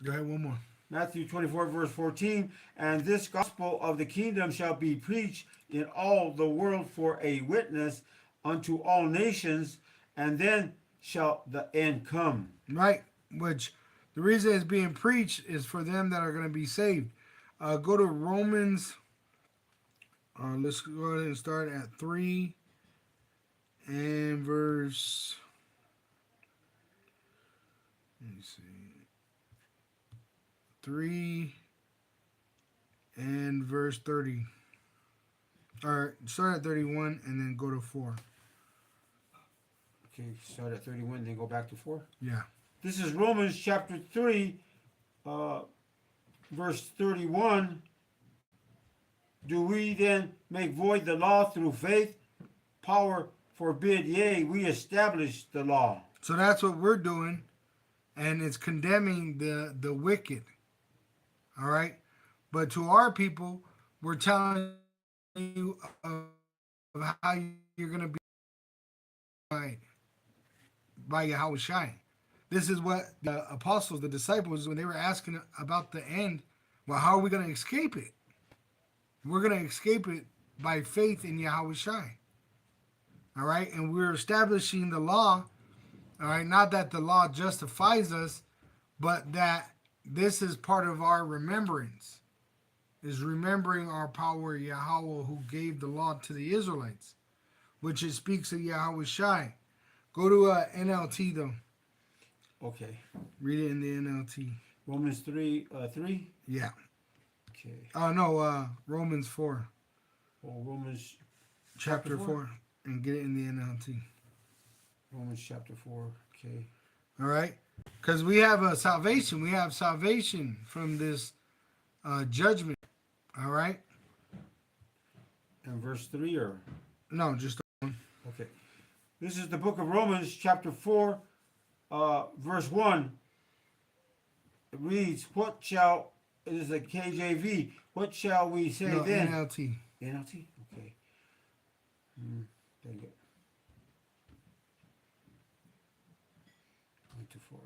Go ahead, one more. Matthew 24, verse 14. And this gospel of the kingdom shall be preached in all the world for a witness unto all nations, and then shall the end come. Right, which the reason it's being preached is for them that are going to be saved. Go to Romans. Let's go ahead and start at 3 and verse. Let me see. 3 and verse 30. All right, start at 31 and then go to 4. Okay, start at 31, then go back to 4. Yeah. This is Romans chapter 3, verse 31. Do we then make void the law through faith? Power forbid, yea, we establish the law. So that's what we're doing, and it's condemning the wicked. All right? But to our people, we're telling you of how you're going to be by Yahweh Shai. This is what the apostles, the disciples, when they were asking about the end, well, how are we going to escape it? We're going to escape it by faith in Yahweh Shai. All right? And we're establishing the law. All right? Not that the law justifies us, but that this is part of our remembrance. Is remembering our power, Yahweh, who gave the law to the Israelites, which it speaks of Yahweh Shai. Go to NLT, though. Okay. Read it in the NLT. Romans 3, 3? Yeah. Okay. Oh, no, Romans 4. Oh, Romans chapter 4. And get it in the NLT. Romans chapter 4. Okay. All right? Because we have a salvation. We have salvation from this judgment. All right? And verse 3 or? No, just one. Okay. This is the book of Romans chapter 4, verse 1. It reads, what shall, it is a KJV, what shall we say No, then? NLT. NLT? Okay. Dang it. 1 to 4.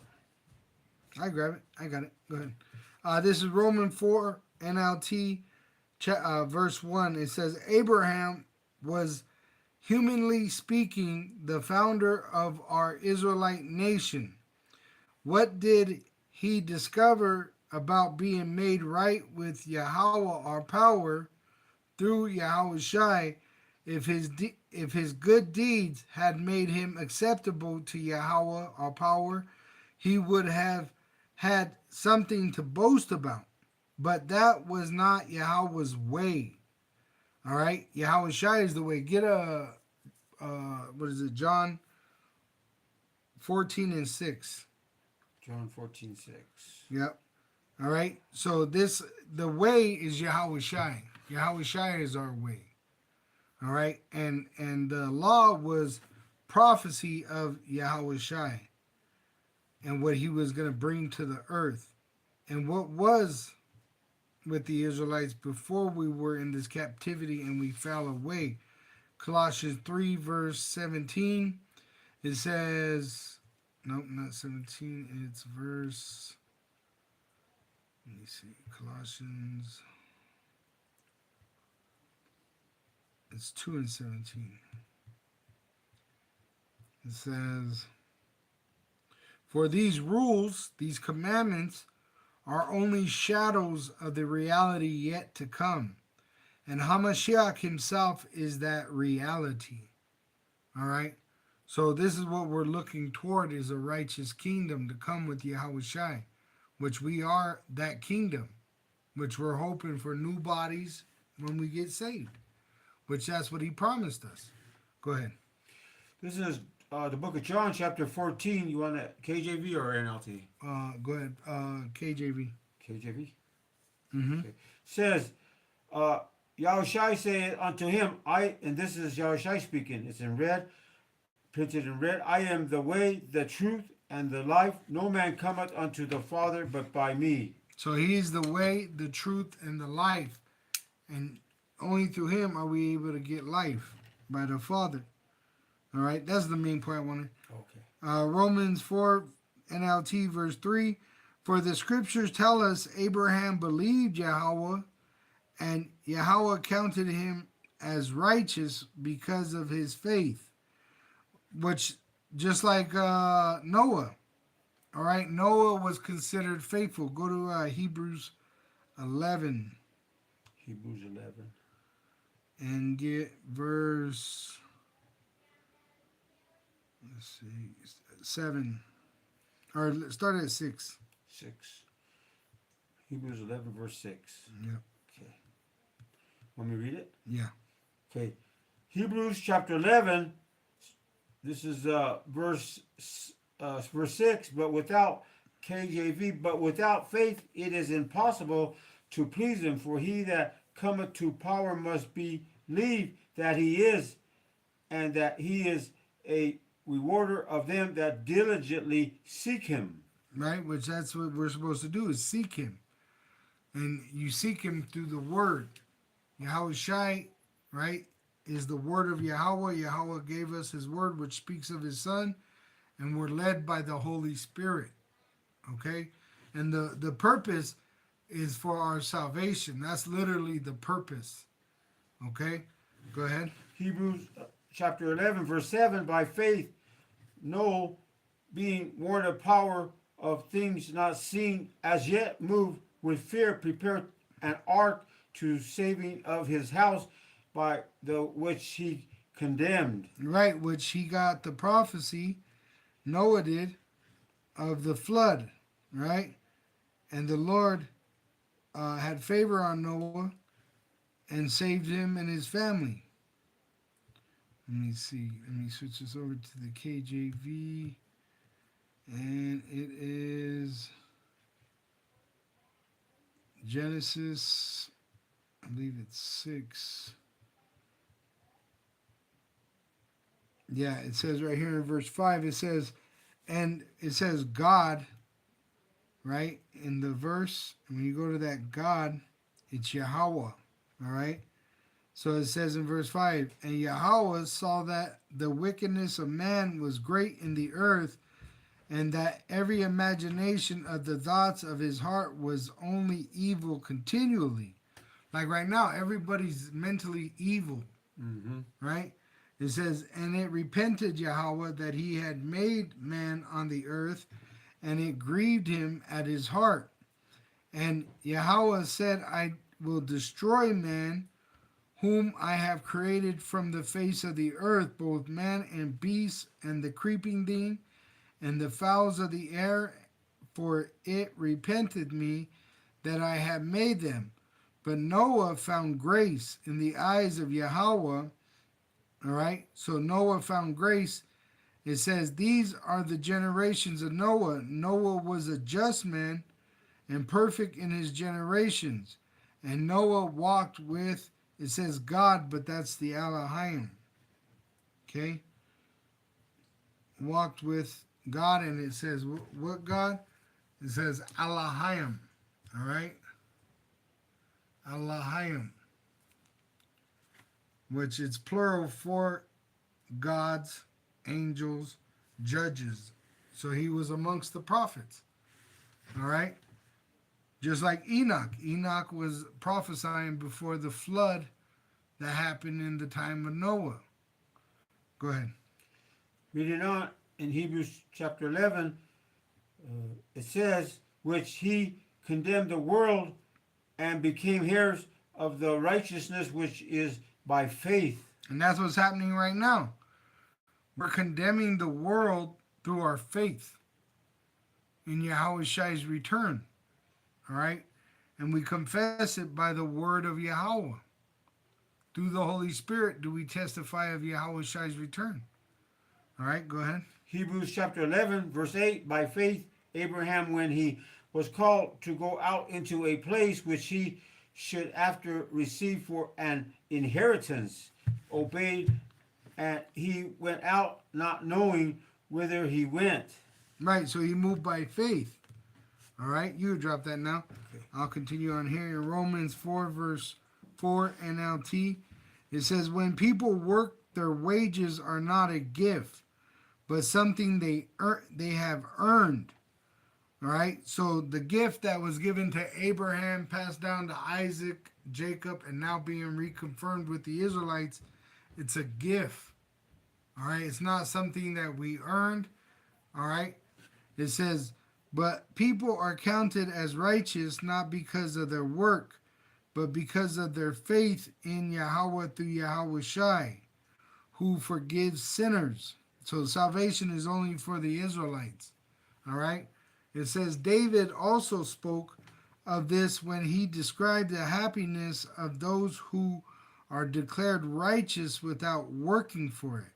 I grab it. I got it. Go ahead. This is Romans 4, NLT, verse 1. It says, Abraham was, humanly speaking, the founder of our Israelite nation. What did he discover about being made right with Yahweh, our power, through Yahweh Shai, if his good deeds had made him acceptable to Yahweh, our power, he would have had something to boast about. But that was not Yahweh's way. All right? Yahweh Shai is the way. Get what is it? John 14 and 6. John 14, 6. Yep. All right? So the way is Yahweh Shai. Yahweh Shai is our way. All right? And the law was prophecy of Yahweh Shai and what he was going to bring to the earth. And what was with the Israelites before we were in this captivity and we fell away. Colossians 3 verse 17, It says, nope, not 17. It's verse, let me see, Colossians. It's 2 and 17. It says, for these rules, these commandments, are only shadows of the reality yet to come. And Hamashiach himself is that reality. All right? So this is what we're looking toward, is a righteous kingdom to come with Yahushai, which we are that kingdom, which we're hoping for new bodies when we get saved, which that's what he promised us. Go ahead. This is the book of John, chapter 14. You want that KJV or NLT? Go ahead. KJV. KJV? Mm-hmm. Okay. Says, Yahushai said unto him, and this is Yahushai speaking, it's in red, printed in red, I am the way, the truth, and the life. No man cometh unto the Father but by me. So he's the way, the truth, and the life. And only through him are we able to get life, by the Father. All right, that's the main point I wanted. Okay. Romans 4, NLT, verse 3. For the scriptures tell us Abraham believed Yahweh, and Yahweh counted him as righteous because of his faith. Which, just like Noah, all right, Noah was considered faithful. Go to Hebrews 11. Hebrews 11. And get verse, let's see, 7. Or start at 6. 6. Hebrews 11, verse 6. Yep. Okay. Want me to read it? Yeah. Okay. Hebrews chapter 11. This is verse 6. But without KJV, but without faith it is impossible to please him. For he that cometh to power must believe that he is, and that he is a rewarder of them that diligently seek him. Right, which that's what we're supposed to do, is seek him. And you seek him through the word. Yahweh Shai, right, is the word of Yahweh. Yahweh gave us his word, which speaks of his son, and we're led by the Holy Spirit. Okay? And the purpose is for our salvation. That's literally the purpose. Okay? Go ahead. Hebrews chapter 11, verse 7. By faith, Noah, being warned of power of things not seen as yet, moved with fear, prepared an ark to saving of his house, by the which he condemned. Right, which he got the prophecy, Noah did, of the flood, right? And the Lord had favor on Noah and saved him and his family. Let me see. Let me switch this over to the KJV. And it is Genesis, I believe it's 6. Yeah, it says right here in verse 5, it says, and it says God, right, in the verse. And when you go to that God, it's Yahweh, all right? So it says in verse 5, and Yahweh saw that the wickedness of man was great in the earth, and that every imagination of the thoughts of his heart was only evil continually. Like right now, everybody's mentally evil, right? It says, and it repented Yahweh that he had made man on the earth, and it grieved him at his heart. And Yahweh said, I will destroy man, whom I have created from the face of the earth, both man and beast, and the creeping thing, and the fowls of the air, for it repented me that I have made them. But Noah found grace in the eyes of Yahweh. All right, so Noah found grace. It says, these are the generations of Noah. Noah was a just man and perfect in his generations. And Noah walked with, it says God, but that's the Elohim. Okay? Walked with God, and it says, what God? It says Elohim. All right? Elohim. Which is plural for gods, angels, judges. So he was amongst the prophets. All right? Just like Enoch. Enoch was prophesying before the flood that happened in the time of Noah. Go ahead. Reading on in Hebrews chapter 11, it says, which he condemned the world and became heirs of the righteousness which is by faith. And that's what's happening right now. We're condemning the world through our faith in Yahweh Shai's return. All right? And we confess it by the word of Yahweh. Through the Holy Spirit do we testify of Yahweh Shai's return. All right, go ahead. Hebrews chapter 11, verse 8, by faith, Abraham, when he was called to go out into a place which he should after receive for an inheritance, obeyed, and he went out not knowing whither he went. Right, so he moved by faith. All right, you drop that now. Okay. I'll continue on here in Romans 4, verse 4 NLT. It says, when people work, their wages are not a gift, but something they have earned. All right, so the gift that was given to Abraham, passed down to Isaac, Jacob, and now being reconfirmed with the Israelites, it's a gift. All right, it's not something that we earned. All right, it says, but people are counted as righteous not because of their work, but because of their faith in Yahweh through Yahweh Shai, who forgives sinners. So salvation is only for the Israelites. All right. It says David also spoke of this when he described the happiness of those who are declared righteous without working for it.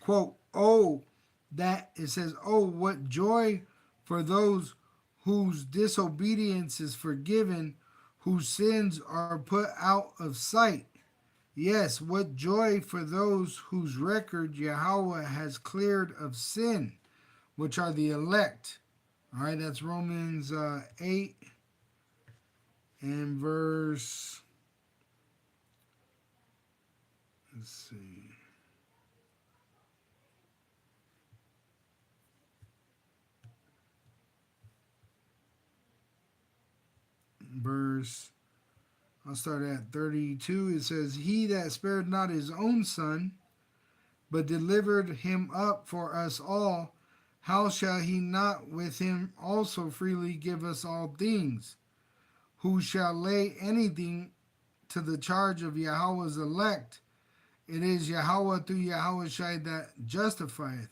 Quote, oh, what joy for those whose disobedience is forgiven, whose sins are put out of sight. Yes, what joy for those whose record Yahweh has cleared of sin, which are the elect. All right, that's Romans 8 and verse, let's see. I'll start at 32. It says, he that spared not his own son, but delivered him up for us all, how shall he not with him also freely give us all things? Who shall lay anything to the charge of Yahweh's elect? It is Yahweh through Yahweh Shai that justifieth.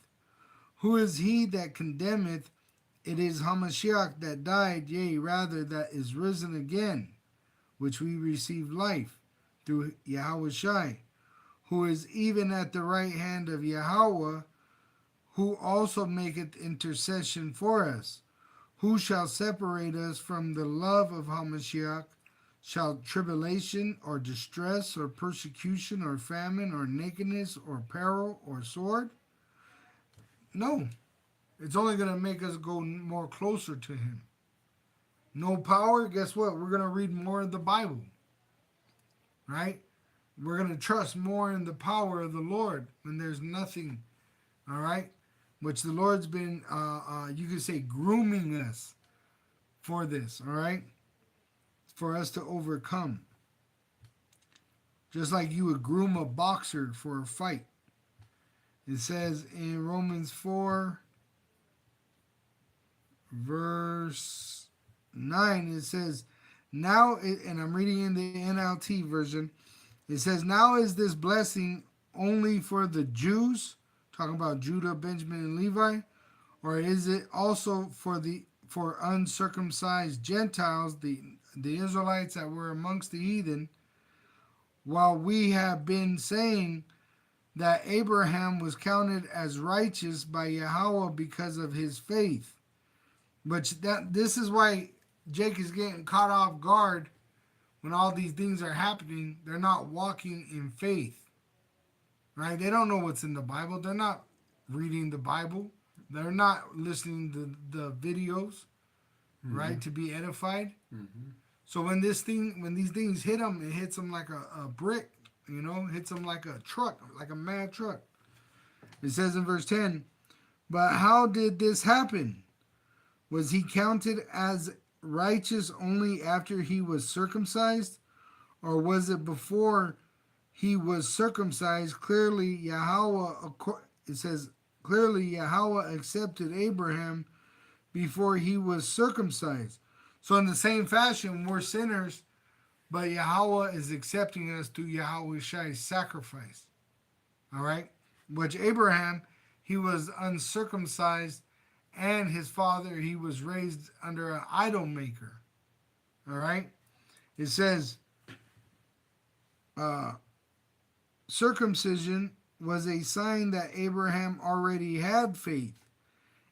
Who is he that condemneth? It is Hamashiach that died, yea, rather that is risen again, which we receive life through Yahweh Shai, who is even at the right hand of Yahweh, who also maketh intercession for us. Who shall separate us from the love of Hamashiach? Shall tribulation or distress or persecution or famine or nakedness or peril or sword? No. It's only going to make us go more closer to him. No power, guess what? We're going to read more of the Bible. Right? We're going to trust more in the power of the Lord when there's nothing. All right? Which the Lord's been, you could say, grooming us for this. All right? For us to overcome. Just like you would groom a boxer for a fight. It says in Romans 4, verse 9, it says, now, and I'm reading in the NLT version, it says, now is this blessing only for the Jews, talking about Judah, Benjamin, and Levi, or is it also for uncircumcised Gentiles, the Israelites that were amongst the heathen, while we have been saying that Abraham was counted as righteous by Yahweh because of his faith. But this is why Jake is getting caught off guard when all these things are happening. They're not walking in faith, right? They don't know what's in the Bible. They're not reading the Bible. They're not listening to the videos, right, to be edified. Mm-hmm. So when these things hit them, it hits them like a brick, hits them like a truck, like a mad truck. It says in verse 10, But how did this happen? Was he counted as righteous only after he was circumcised? Or was it before he was circumcised? Clearly, it says, clearly Yahweh accepted Abraham before he was circumcised. So in the same fashion, we're sinners, but Yahweh is accepting us through Yahweh's sacrifice. All right? Which Abraham, he was uncircumcised, and his father, he was raised under an idol maker. All right? It says, circumcision was a sign that Abraham already had faith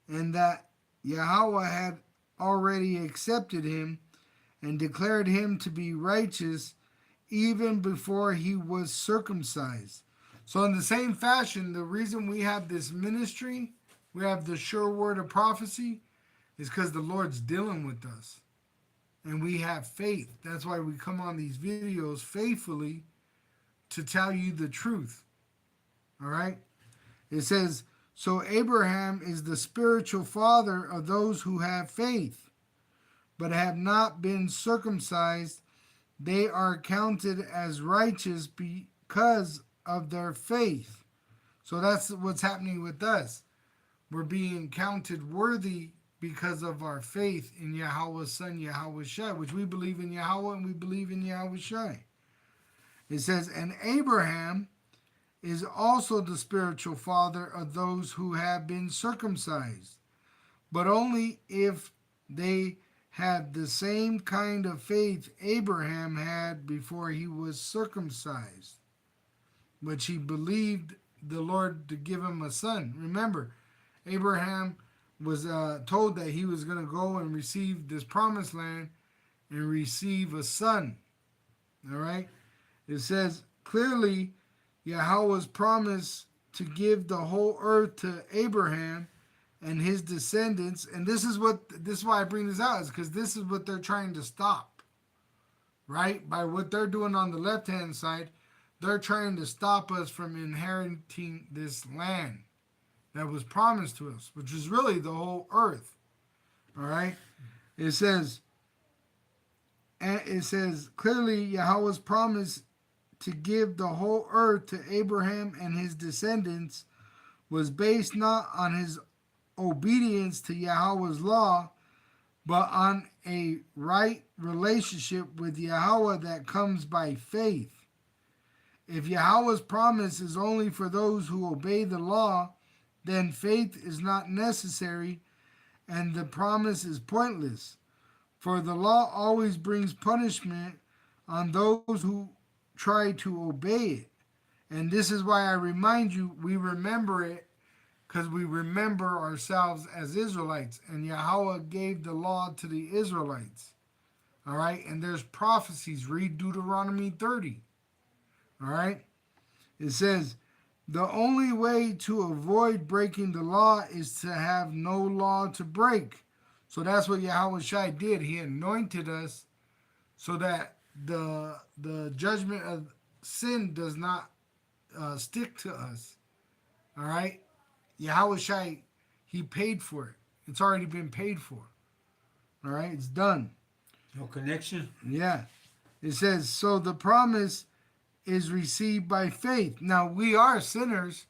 and that Yahweh had already accepted him and declared him to be righteous even before he was circumcised. So in the same fashion, the reason we have this ministry, we have the sure word of prophecy, is because the Lord's dealing with us. And we have faith. That's why we come on these videos faithfully to tell you the truth. All right? It says, so Abraham is the spiritual father of those who have faith, but have not been circumcised. They are counted as righteous because of their faith. So that's what's happening with us. We're being counted worthy because of our faith in Yahweh's Son, Yahweh, which we believe in Yahweh and we believe in Yahweh. It says, and Abraham is also the spiritual father of those who have been circumcised, but only if they had the same kind of faith Abraham had before he was circumcised, which he believed the Lord to give him a son. Remember, Abraham was told that he was going to go and receive this promised land and receive a son. All right? It says, clearly, Yahweh's promise to give the whole earth to Abraham and his descendants, and this is why I bring this out, is because this is what they're trying to stop, right? By what they're doing on the left-hand side, they're trying to stop us from inheriting this land that was promised to us, which is really the whole earth. All right? It says clearly Yahweh's promise to give the whole earth to Abraham and his descendants was based not on his obedience to Yahweh's law, but on a right relationship with Yahweh that comes by faith. If Yahweh's promise is only for those who obey the law, then faith is not necessary and the promise is pointless. For the law always brings punishment on those who try to obey it. And this is why I remind you, we remember it because we remember ourselves as Israelites. And Yahweh gave the law to the Israelites. All right? And there's prophecies. Read Deuteronomy 30. All right? It says, the only way to avoid breaking the law is to have no law to break. So that's what Yahweh Shai did. He anointed us so that the judgment of sin does not stick to us. All right? Yahweh Shai, he paid for it. It's already been paid for. All right? It's done. No connection? Yeah. It says, so the promise is received by faith. Now, we are sinners,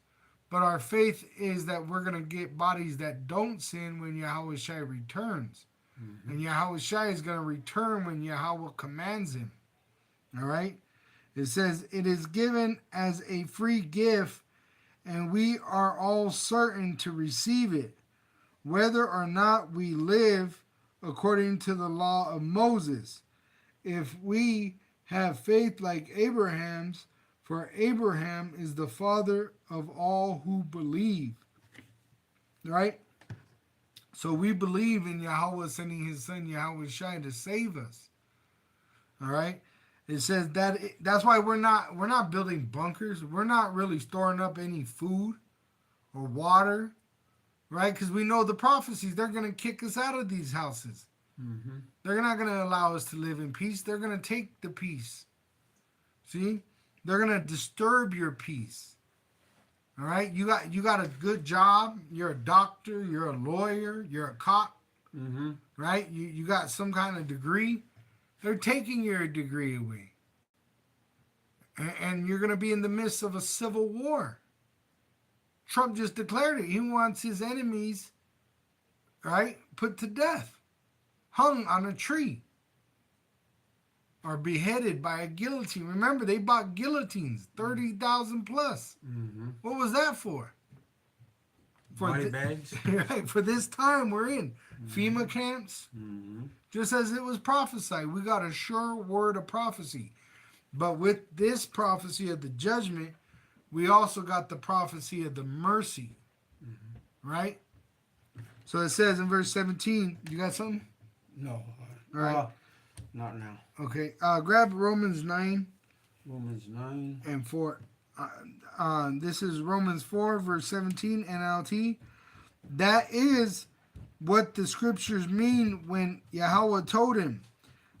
but our faith is that we're going to get bodies that don't sin when Yahweh Shai returns. Mm-hmm. And Yahweh Shai is going to return when Yahweh commands him. All right? It says, it is given as a free gift, and we are all certain to receive it, whether or not we live according to the law of Moses. If we have faith like Abraham's, for Abraham is the father of all who believe. Right? So we believe in Yahweh sending his son Yahweh Shai to save us. All right? It says that's why we're not building bunkers. We're not really storing up any food or water, right? Because we know the prophecies. They're going to kick us out of these houses. Mm-hmm. They're not going to allow us to live in peace. They're going to take the peace. See? They're going to disturb your peace. All right, you got a good job. You're a doctor. You're a lawyer. You're a cop. Mm-hmm. Right? You got some kind of degree. They're taking your degree away, and you're going to be in the midst of a civil war. Trump just declared it. He wants his enemies, right, put to death, hung on a tree, or beheaded by a guillotine. Remember, they bought guillotines, 30,000 plus. Mm-hmm. What was that for? Body bags. Right, for this time we're in. FEMA camps, Mm-hmm. just as it was prophesied. We got a sure word of prophecy. But with this prophecy of the judgment, we also got the prophecy of the mercy. Right? So it says in verse 17, you got something? No. All right. Not now. Okay. Grab Romans 9 Romans 9. and 4. This is Romans 4, verse 17, NLT. That is what the scriptures mean when Yahweh told him,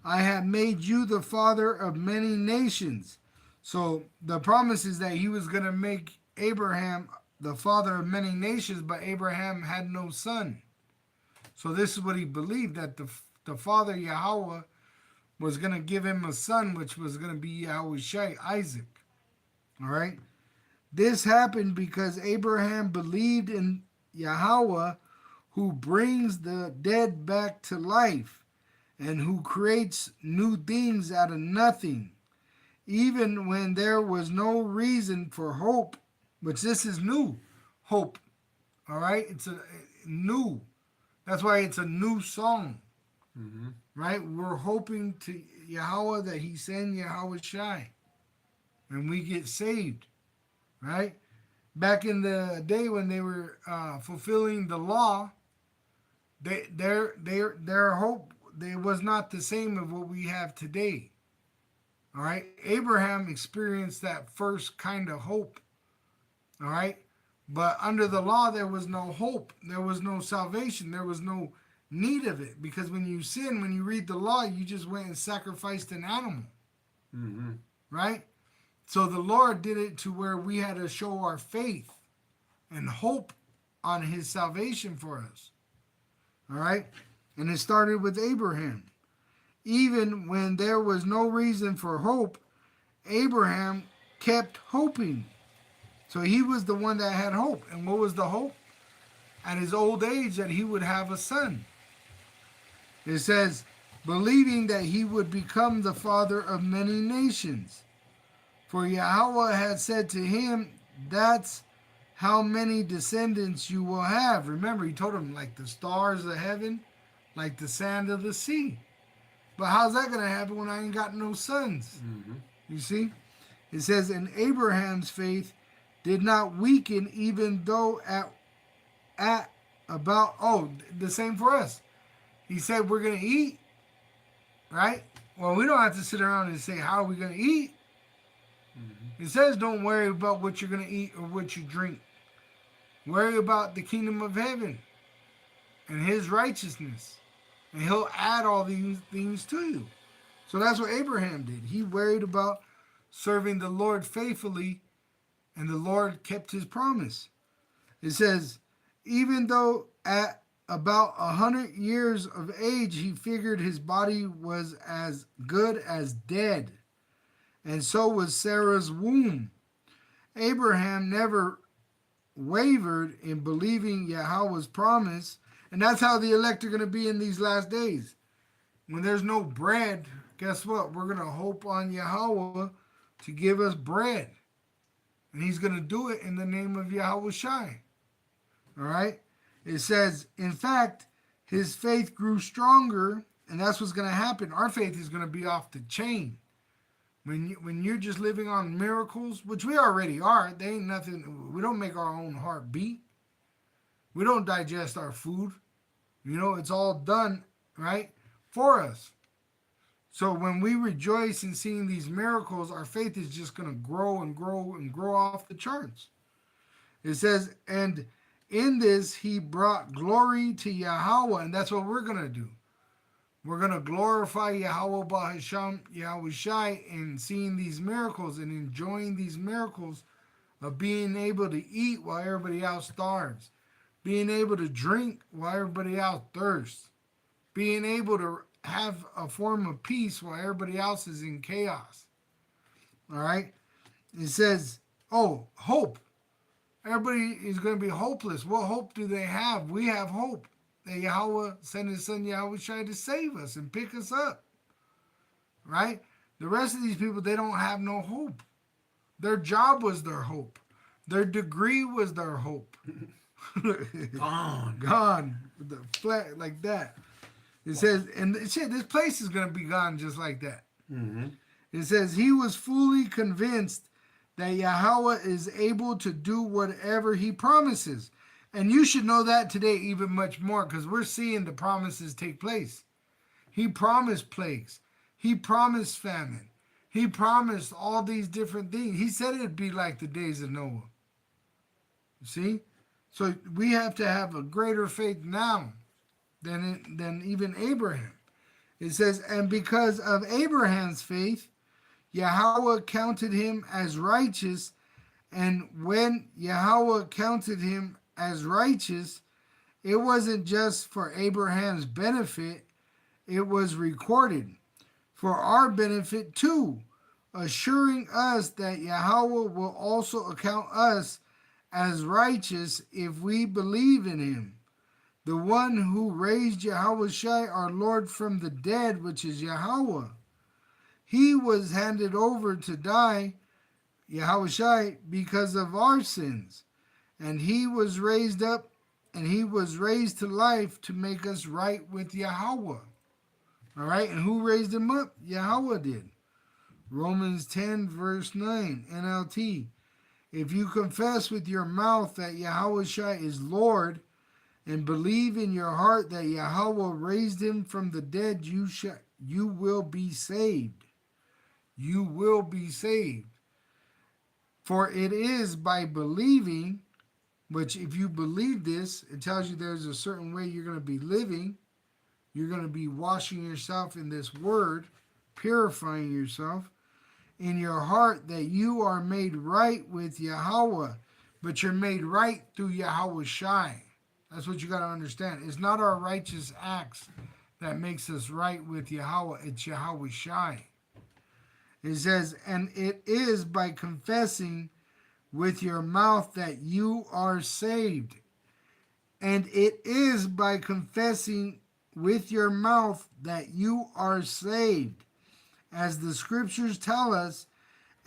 I have made you the father of many nations. So the promise is that he was going to make Abraham the father of many nations, but Abraham had no son. So this is what he believed, that the father Yahweh was going to give him a son, which was going to be Yahushai, Isaac. All right? This happened because Abraham believed in Yahweh, who brings the dead back to life and who creates new things out of nothing, even when there was no reason for hope, which this is new hope. All right? It's a new. That's why it's a new song. Mm-hmm. Right? We're hoping to Yahweh that he send Yahweh Shai and we get saved. Right? Back in the day when they were fulfilling the law, their hope was not the same of what we have today. All right? Abraham experienced that first kind of hope. All right? But under the law, there was no hope. There was no salvation. There was no need of it. Because when you sin, when you read the law, you just went and sacrificed an animal. Mm-hmm. Right? So the Lord did it to where we had to show our faith and hope on his salvation for us. All right? And it started with Abraham. Even when there was no reason for hope, Abraham kept hoping. So he was the one that had hope. And what was the hope? At his old age, that he would have a son. It says, believing that he would become the father of many nations. For Yahweh had said to him, that's how many descendants you will have. Remember, he told him, like the stars of heaven, like the sand of the sea. But how's that going to happen when I ain't got no sons? Mm-hmm. You see? It says, and Abraham's faith did not weaken, even though at about, the same for us. He said, we're going to eat, right? Well, we don't have to sit around and say, how are we going to eat? Mm-hmm. It says, don't worry about what you're going to eat or what you drink. Worry about the kingdom of heaven and his righteousness. And he'll add all these things to you. So that's what Abraham did. He worried about serving the Lord faithfully, and the Lord kept his promise. It says, even though at about 100 years of age, he figured his body was as good as dead. And so was Sarah's womb. Abraham never wavered in believing Yahweh's promise. And that's how the elect are going to be in these last days. When there's no bread, guess what? We're going to hope on Yahweh to give us bread. And he's going to do it in the name of Yahweh Shai. All right? It says, in fact, his faith grew stronger, and that's what's going to happen. Our faith is going to be off the chain. When you're just living on miracles, which we already are, they ain't nothing. We don't make our own heart beat. We don't digest our food. It's all done, right, for us. So when we rejoice in seeing these miracles, our faith is just going to grow and grow and grow off the charts. It says, and in this he brought glory to Yahweh, and that's what we're going to do. We're going to glorify Yahweh Bahasham, Yahweh Shai, in seeing these miracles and enjoying these miracles of being able to eat while everybody else starves, being able to drink while everybody else thirsts, being able to have a form of peace while everybody else is in chaos. All right? It says, oh, hope. Everybody is going to be hopeless. What hope do they have? We have hope that Yahweh sent his son Yahweh Shai to save us and pick us up. Right? The rest of these people, they don't have no hope. Their job was their hope. Their degree was their hope. Gone. With the flat like that. It says, and shit, this place is going to be gone just like that. Mm-hmm. It says, he was fully convinced that Yahweh is able to do whatever he promises. And you should know that today even much more, because we're seeing the promises take place. He promised plagues. He promised famine. He promised all these different things. He said it'd be like the days of Noah. See? So we have to have a greater faith now than even Abraham. It says, and because of Abraham's faith, Yahweh counted him as righteous. And when Yahweh counted him as righteous, it wasn't just for Abraham's benefit, it was recorded for our benefit too, assuring us that Yahweh will also account us as righteous if we believe in him. The one who raised Yahweh Shai, our Lord, from the dead, which is Yahweh. He was handed over to die, Yahweh Shai, because of our sins. And he was raised up, and he was raised to life to make us right with Yahweh. All right, and who raised him up? Yahweh did. Romans 10, verse 9, NLT. If you confess with your mouth that Yahweh Shai is Lord, and believe in your heart that Yahweh raised him from the dead, you will be saved. You will be saved. For it is by believing, which if you believe this, it tells you there's a certain way you're going to be living. You're going to be washing yourself in this word, purifying yourself in your heart, that you are made right with Yahweh, but you're made right through Yahweh Shai. That's what you got to understand. It's not our righteous acts that makes us right with Yahweh. It's Yahweh Shai. It says, and it is by confessing with your mouth that you are saved. And it is by confessing with your mouth that you are saved. As the scriptures tell us,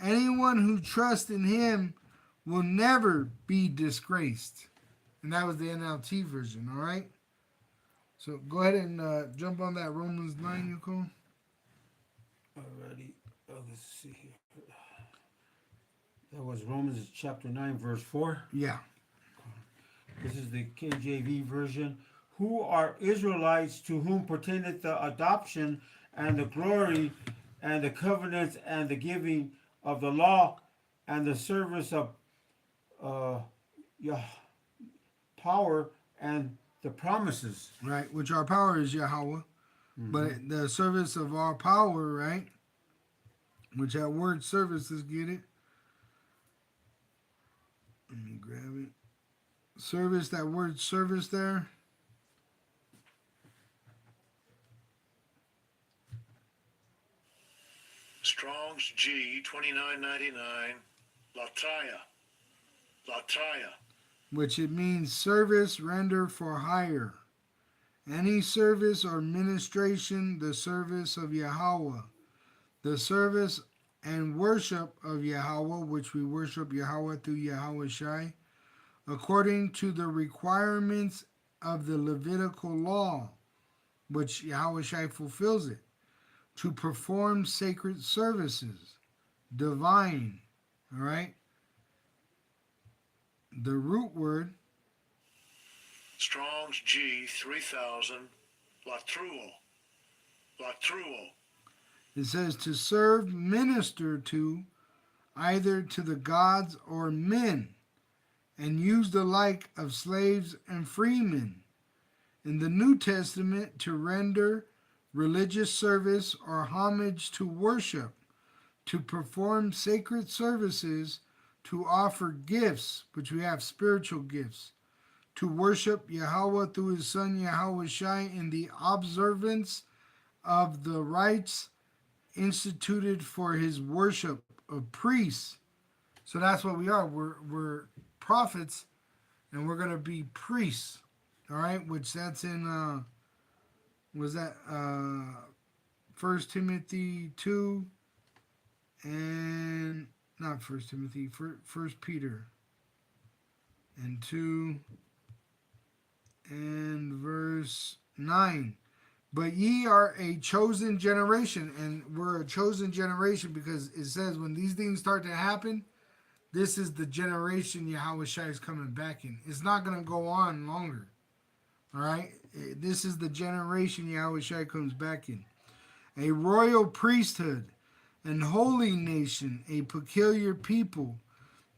anyone who trusts in him will never be disgraced. And that was the NLT version, all right? So go ahead and jump on that Romans 9, Yuko. Alrighty. Let's see here. That was Romans chapter 9, verse 4. Yeah. This is the KJV version. Who are Israelites, to whom pertaineth the adoption and the glory and the covenants and the giving of the law and the service of power and the promises. Right, which our power is Yahweh. Mm-hmm. But the service of our power, right? Which that word service, let's get it. Let me grab it. Service, that word service there. Strong's G 2999, Lataya. Lataya. Which it means service render for hire. Any service or ministration, the service of Yahweh. The service and worship of Yahweh, which we worship Yahweh through Yahweh Shai, according to the requirements of the Levitical law, which Yahweh Shai fulfills it, to perform sacred services, divine, all right? The root word, Strong's G 3000, Latruo. Latruo. it says to serve, minister to, either to the gods or men, and use the like of slaves and freemen. In the New Testament, to render religious service or homage to worship, to perform sacred services, to offer gifts, which we have spiritual gifts, to worship Yahweh through his son Yahweh Shai in the observance of the rites instituted for his worship of priests. So that's what we are. We're prophets, and we're gonna be priests. All right, which that's in was that 1 Timothy 2 and not 1 Timothy, 1 Peter and 2 and verse 9. But ye are a chosen generation, and we're a chosen generation because it says when these things start to happen, this is the generation Yahweh Shai is coming back in. It's not going to go on longer. All right? This is the generation Yahweh Shai comes back in. A royal priesthood and holy nation, a peculiar people,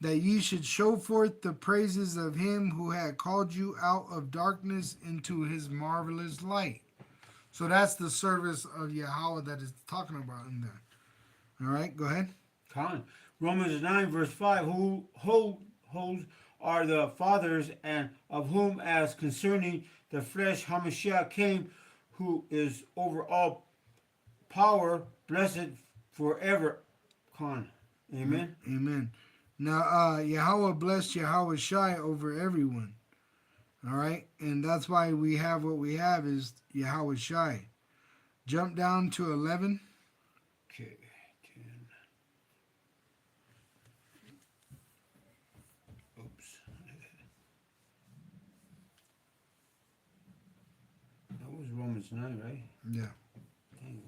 that ye should show forth the praises of him who had called you out of darkness into his marvelous light. So that's the service of Yahweh that is talking about in there. All right, go ahead. Con. Romans 9 verse 5, who are the fathers, and of whom as concerning the flesh Hamashiach came, who is over all power, blessed forever. Con. Amen. Amen. Now, Yahweh blessed Yahweh Shai over everyone. All right, and that's why we have what we have is Yahweh Shai. Jump down to 11. Okay. 10. Oops. That was Romans 9, right? Yeah. Dang,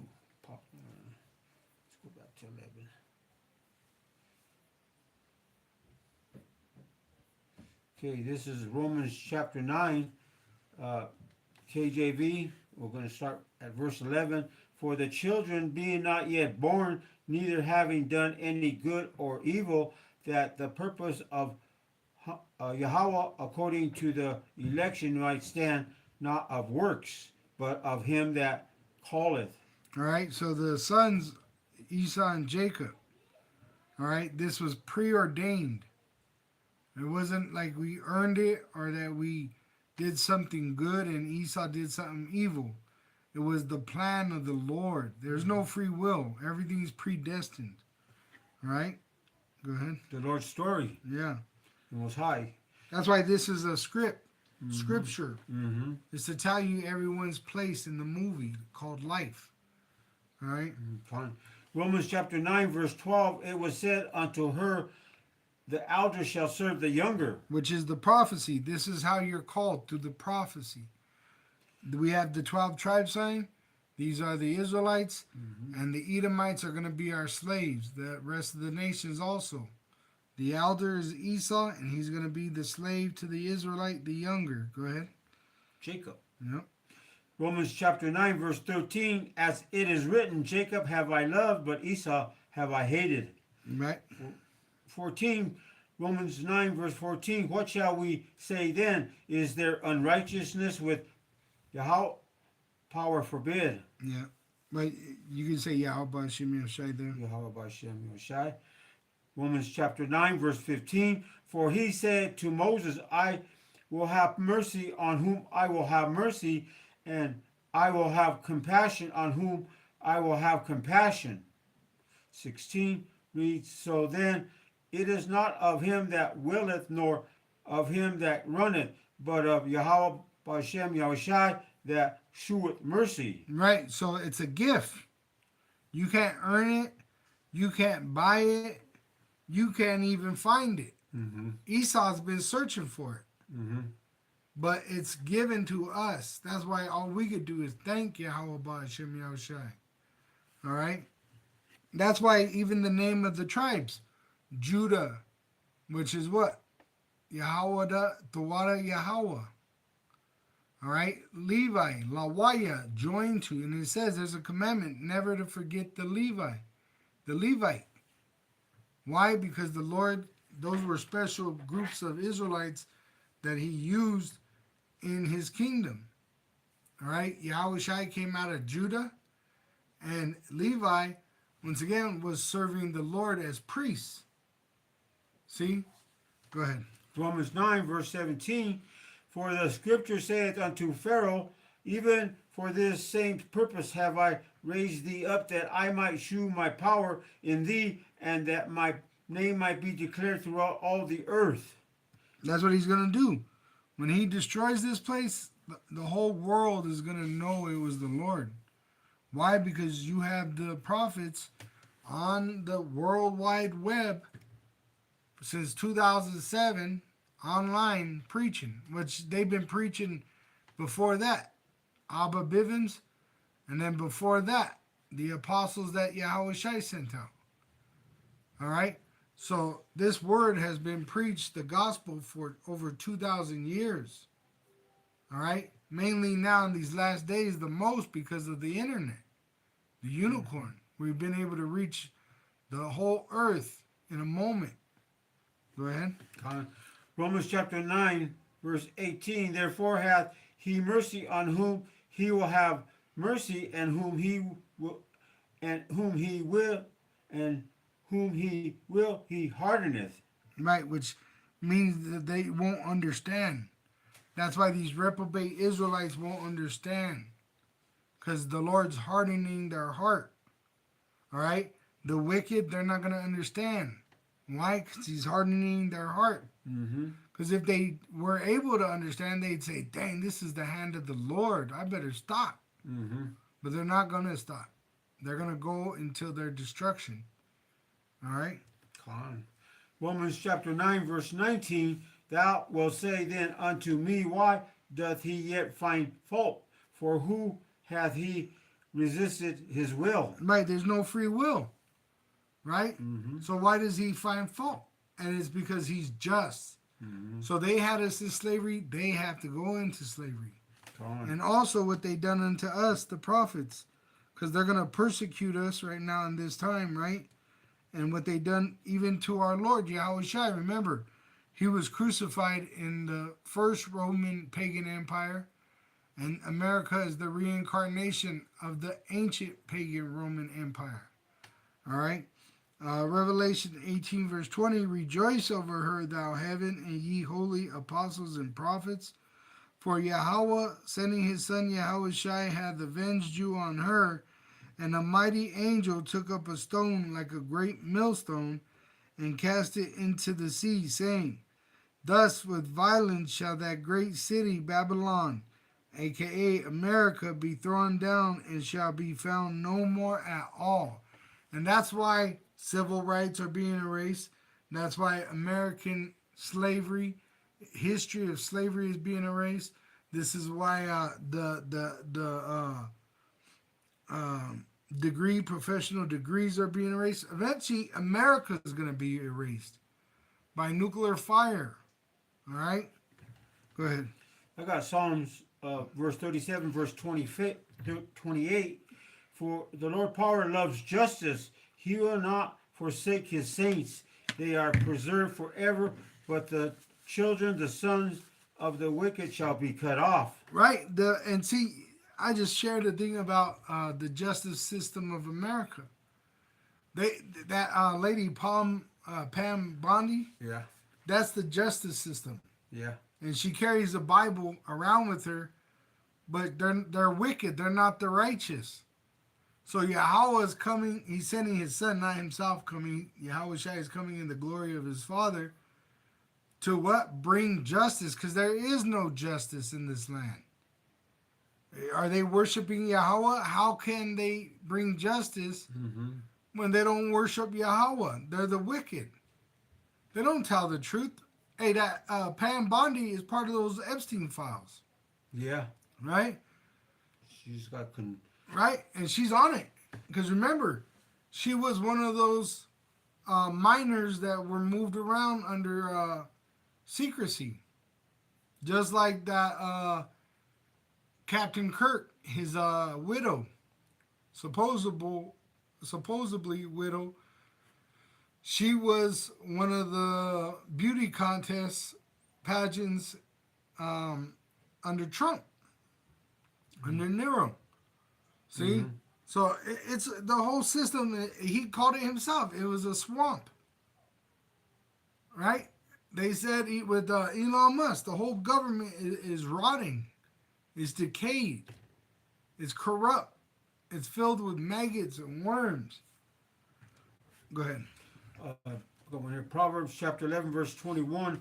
pop. Let's go back to 11. Okay, this is Romans chapter 9, KJV. We're going to start at verse 11. For the children being not yet born, neither having done any good or evil, that the purpose of Yahweh according to the election might stand, not of works, but of him that calleth. All right, so the sons, Esau and Jacob, all right, this was preordained. It wasn't like we earned it or that we did something good and Esau did something evil. It was the plan of the Lord. There's no free will. Everything's predestined. All right? Go ahead. The Lord's story. Yeah. The Most High. That's why this is a scripture. Mm-hmm. It's to tell you everyone's place in the movie called life. All right? Fine. Romans chapter 9, verse 12, it was said unto her, the elder shall serve the younger. Which is the prophecy. This is how you're called, through the prophecy. We have the 12 tribes sign. These are the Israelites. Mm-hmm. And the Edomites are going to be our slaves. The rest of the nations also. The elder is Esau, and he's going to be the slave to the Israelite, the younger. Go ahead. Jacob. Yep. Romans chapter 9, verse 13, as it is written, Jacob have I loved, but Esau have I hated. Right. 14, Romans 9, verse 14, what shall we say then? Is there unrighteousness with Yahweh? Power forbid. Yeah. But you can say Yahweh Hashem Yoshai there. Yahweh Hashem Yoshai. Romans chapter 9, verse 15, for he said to Moses, I will have mercy on whom I will have mercy, and I will have compassion on whom I will have compassion. 16 reads, so then it is not of him that willeth, nor of him that runneth, but of Yahweh Hashem Yahushai that sheweth mercy. Right, so it's a gift. You can't earn it. You can't buy it. You can't even find it. Mm-hmm. Esau's been searching for it. Mm-hmm. But it's given to us. That's why all we could do is thank Yahweh Hashem Yahushai. All right? That's why even the name of the tribes, Judah, which is what? Yahweh, Tawada Yahweh. All right? Levi, Lawaya, joined to. And it says there's a commandment never to forget the Levite. Why? Because the Lord, those were special groups of Israelites that he used in his kingdom. All right? Yahweh Shai came out of Judah, and Levi, once again, was serving the Lord as priests. See? Go ahead. Romans 9, verse 17, for the scripture saith unto Pharaoh, even for this same purpose have I raised thee up, that I might shew my power in thee, and that my name might be declared throughout all the earth. That's what he's going to do. When he destroys this place, the whole world is going to know it was the Lord. Why? Because you have the prophets on the World Wide Web since 2007 online preaching, which they've been preaching before that. Abba Bivens, and then before that, the apostles that Yahweh Shai sent out. All right? So this word has been preached, the gospel, for over 2,000 years. All right? Mainly now in these last days, the most because of the internet, the unicorn. We've been able to reach the whole earth in a moment. Go ahead. Romans chapter 9, verse 18, therefore hath he mercy on whom he will have mercy, and whom he will he hardeneth. Right, which means that they won't understand. That's why these reprobate Israelites won't understand. Because the Lord's hardening their heart. All right? The wicked, they're not going to understand. Why? Because he's hardening their heart. Because if they were able to understand, they'd say, dang, this is the hand of the Lord. I better stop. But they're not going to stop. They're going to go until their destruction. All right? Romans chapter 9, verse 19, thou wilt say then unto me, why doth he yet find fault? For who hath he resisted his will? Right, there's no free will. Right? So why does he find fault? And it's because he's just. So they had us in slavery, they have to go into slavery. And also what they done unto us, the prophets, because they're going to persecute us right now in this time, right? And what they done even to our Lord, Yahweh Shai. Remember, he was crucified in the first Roman pagan empire, and America is the reincarnation of the ancient pagan Roman empire. All right? Revelation 18, verse 20, rejoice over her, thou heaven, and ye holy apostles and prophets. For Yahweh, sending his son Yahweh Shai, hath avenged you on her. And a mighty angel took up a stone like a great millstone, and cast it into the sea, saying, thus with violence shall that great city Babylon, aka America, be thrown down, and shall be found no more at all. And that's why civil rights are being erased. That's why American slavery, history of slavery is being erased. This is why professional degrees are being erased. Eventually, America is going to be erased by nuclear fire. All right? Go ahead. I got Psalms verse 37, verse 28. For the Lord power loves justice. He will not forsake his saints. They are preserved forever, but the children, the sons of the wicked shall be cut off. Right. And see, I just shared a thing about the justice system of America. That lady Pam Bondi. Yeah. That's the justice system. Yeah. And she carries the Bible around with her, but they're wicked. They're not the righteous. So Yahweh is coming. He's sending his son, not himself coming. Yahweh Shai is coming in the glory of his Father to what? Bring justice, because there is no justice in this land. Are they worshiping Yahweh? How can they bring justice when they don't worship Yahweh? They're the wicked. They don't tell the truth. Hey, that Pam Bondi is part of those Epstein files. Yeah. Right? She's got... Right? And she's on it. Because remember, she was one of those minors that were moved around under secrecy. Just like that Captain Kirk, his widow, supposedly widow, she was one of the beauty contests, pageants under Trump, under Nero. See? So it's the whole system. He called it himself. It was a swamp. right? They said with Elon Musk, the whole government is rotting, it's decayed, it's corrupt, it's filled with maggots and worms. Go ahead. Going here, Proverbs chapter 11, verse 21.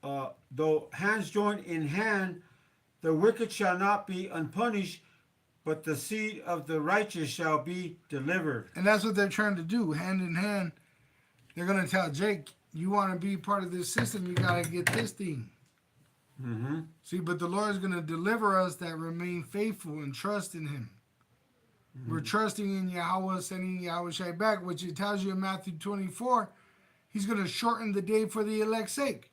Though hands join in hand, the wicked shall not be unpunished, but the seed of the righteous shall be delivered. And that's what they're trying to do, hand in hand. They're going to tell Jake, you want to be part of this system, you got to get this thing. Mm-hmm. See, but the Lord is going to deliver us that remain faithful and trust in Him. Mm-hmm. We're trusting in Yahweh, sending Yahweh Shai back, which it tells you in Matthew 24, He's going to shorten the day for the elect's sake.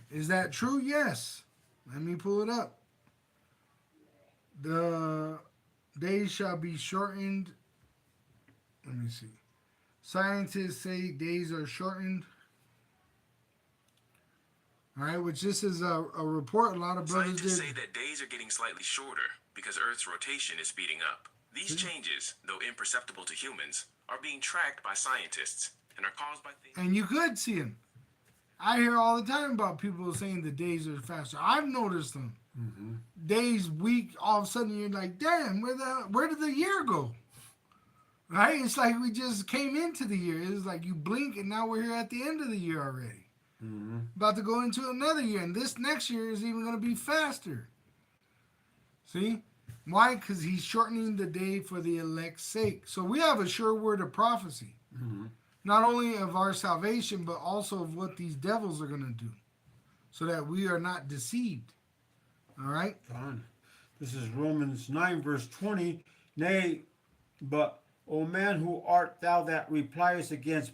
Is that true? Yes. Let me pull it up. The days shall be shortened. Let me see. Scientists say days are shortened. All right, which this is a report a lot of brothers Scientists did. say that days are getting slightly shorter because Earth's rotation is speeding up. These changes, though imperceptible to humans, are being tracked by scientists and are caused by things. And you could see them. I hear all the time about people saying the days are faster. I've noticed them. Mm-hmm. Days, week, all of a sudden you're like, damn, where did the year go? Right? It's like we just came into the year. It's like you blink and now we're here at the end of the year already. Mm-hmm. About to go into another year. And this next year is even going to be faster. See? Why? Because He's shortening the day for the elect's sake. So we have a sure word of prophecy. Mm-hmm. Not only of our salvation, but also of what these devils are going to do. So that we are not deceived. All right? Fine. This is Romans 9, verse 20. Nay, but, O man, who art thou that repliest against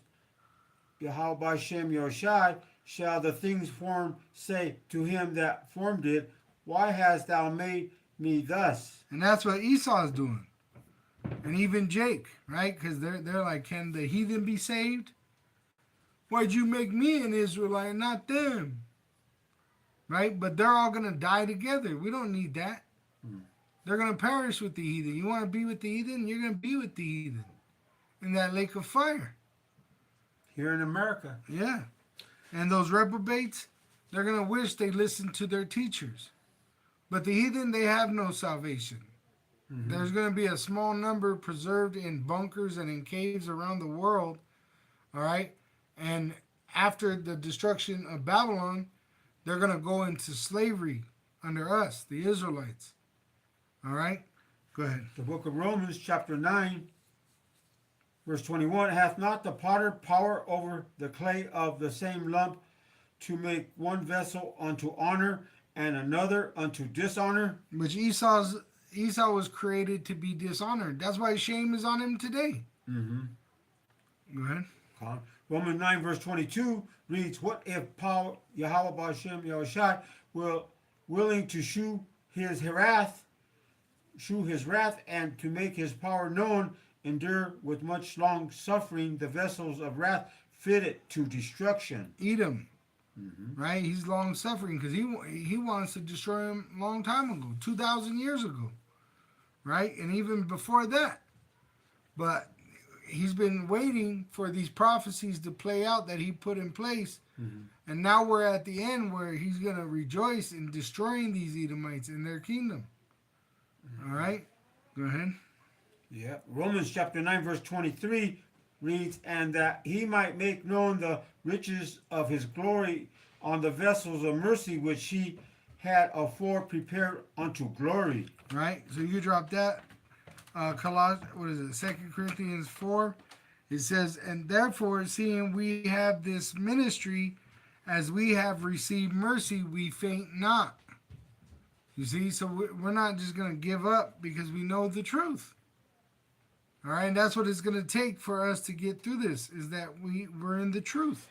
Yahweh Shem Yoshai, shall the things formed say to him that formed it, why hast thou made me thus? And that's what Esau's doing. And even Jake, right? Because they're like, can the heathen be saved? Why'd you make me an Israelite, not them? Right? But they're all going to die together. We don't need that. They're going to perish with the heathen. You want to be with the heathen? You're going to be with the heathen in that lake of fire. Here in America. Yeah. And those reprobates, they're going to wish they listened to their teachers. But the heathen, they have no salvation. Mm-hmm. There's going to be a small number preserved in bunkers and in caves around the world. All right? And after the destruction of Babylon, they're going to go into slavery under us, the Israelites. All right? Go ahead. The book of Romans, chapter 9, verse 21, hath not the potter power over the clay of the same lump to make one vessel unto honor and another unto dishonor? Which Esau was created to be dishonored. That's why shame is on him today. Mm-hmm. Go ahead. Romans 9, verse 22 reads, what if Yahweh B'Shem Yahushai willing to shew his wrath, and to make his power known, endure with much long suffering the vessels of wrath fitted to destruction. Edom, right? He's long suffering because he wants to destroy him a long time ago, 2,000 years ago, right? And even before that. But he's been waiting for these prophecies to play out that he put in place. Mm-hmm. And now we're at the end where he's going to rejoice in destroying these Edomites in their kingdom. Mm-hmm. All right? Go ahead. Yeah. Romans chapter 9, verse 23 reads, and that he might make known the riches of his glory on the vessels of mercy which he had afore prepared unto glory. Right? So you drop that. What is it? 2 Corinthians 4. It says, and therefore, seeing we have this ministry, as we have received mercy, we faint not. You see, so we're not just going to give up because we know the truth. All right, and that's what it's going to take for us to get through this, is that we're in the truth.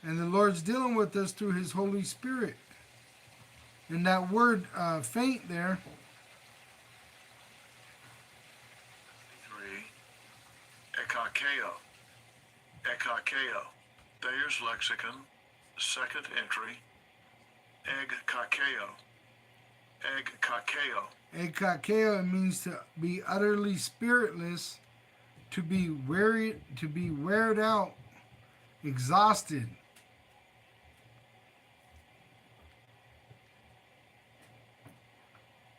And the Lord's dealing with us through His Holy Spirit. And that word faint there, 3, ekakeo, Thayer's Lexicon, second entry, egkakeo. Ekakeo, it means to be utterly spiritless, to be wearied out, exhausted,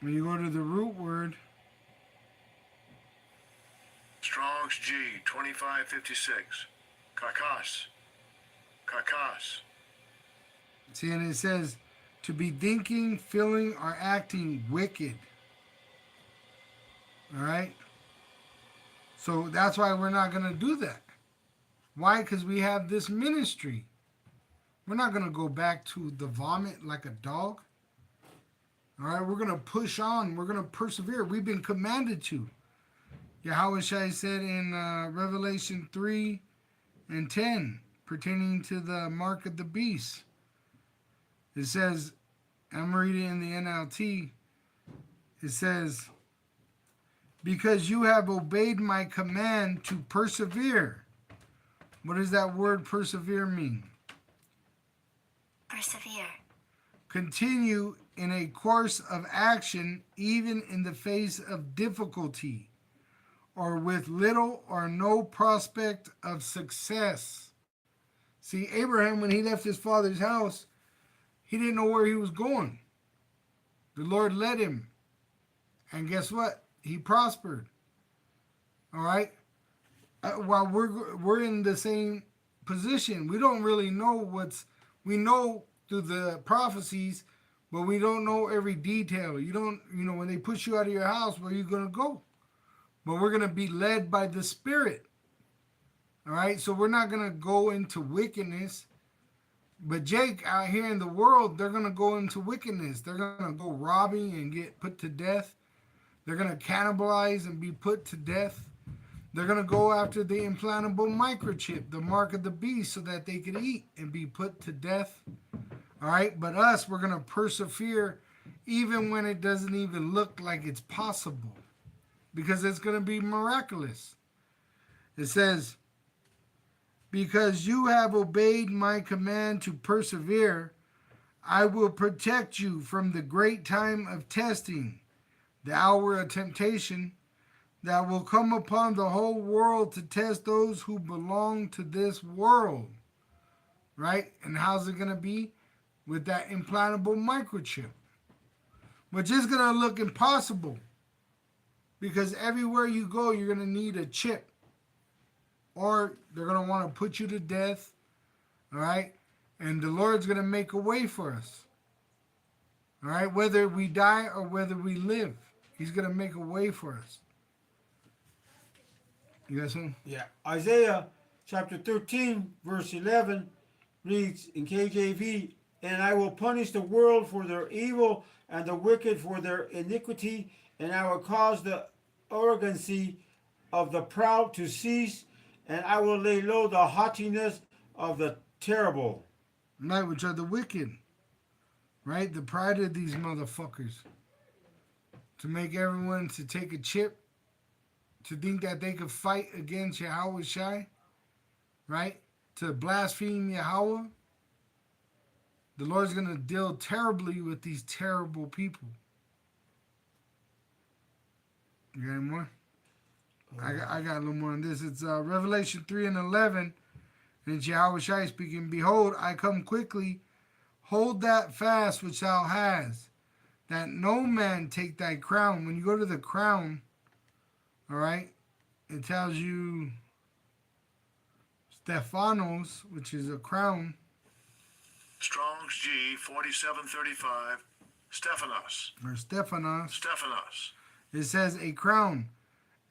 When you go to the root word, Strong's G 2556. Kakas. Kakas. see, and it says to be thinking, feeling, or acting wicked. All right? So that's why we're not going to do that. Why? Because we have this ministry. We're not going to go back to the vomit like a dog. All right? We're going to push on. We're going to persevere. We've been commanded to. Yahweh Shai said in Revelation 3 and 10, pertaining to the mark of the beast. It says, I'm reading in the NLT, it says, because you have obeyed my command to persevere. What does that word persevere mean? Persevere. Continue in a course of action, even in the face of difficulty, or with little or no prospect of success. See, Abraham, when he left his father's house, he didn't know where he was going. The Lord led him. And guess what? He prospered. All right? While we're in the same position, we don't really know we know through the prophecies, but we don't know every detail. You don't, when they push you out of your house, where are you going to go? But we're going to be led by the Spirit. All right? So we're not going to go into wickedness. But Jake, out here in the world, they're going to go into wickedness. They're going to go robbing and get put to death. They're going to cannibalize and be put to death. They're going to go after the implantable microchip, the mark of the beast, so that they could eat and be put to death. All right? But us, we're going to persevere even when it doesn't even look like it's possible, because it's going to be miraculous. It says, because you have obeyed my command to persevere, I will protect you from the great time of testing, the hour of temptation that will come upon the whole world to test those who belong to this world. Right? And how's it going to be? With that implantable microchip, which is going to look impossible, because everywhere you go, you're going to need a chip. Or they're going to want to put you to death. All right? And the Lord's going to make a way for us. All right? Whether we die or whether we live, He's going to make a way for us. You got something? Yeah. Isaiah chapter 13, verse 11 reads in KJV, and I will punish the world for their evil and the wicked for their iniquity, and I will cause the arrogancy of the proud to cease, and I will lay low the haughtiness of the terrible. Right, which are the wicked. Right? The pride of these motherfuckers. To make everyone to take a chip. To think that they could fight against Yahweh Shai. Right? To blaspheme Yahweh. The Lord's going to deal terribly with these terrible people. You got any more? I got a little more on this. It's Revelation 3 and 11. And it's Yahweh Shai speaking, behold, I come quickly. Hold that fast which thou hast, that no man take thy crown. When you go to the crown, all right, it tells you Stephanos, which is a crown. Strong's G 4735. Stephanos. Or Stephanos. Stephanos. It says a crown,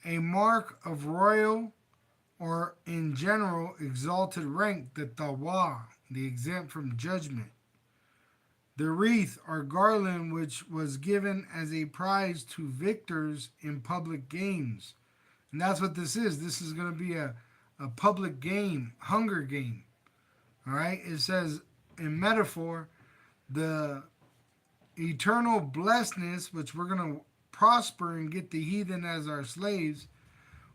a mark of royal or in general exalted rank, the tawa, the exempt from judgment. The wreath or garland which was given as a prize to victors in public games. And that's what this is. This is going to be a public game, hunger game. All right? It says in metaphor, the eternal blessedness, which we're going to prosper and get the heathen as our slaves,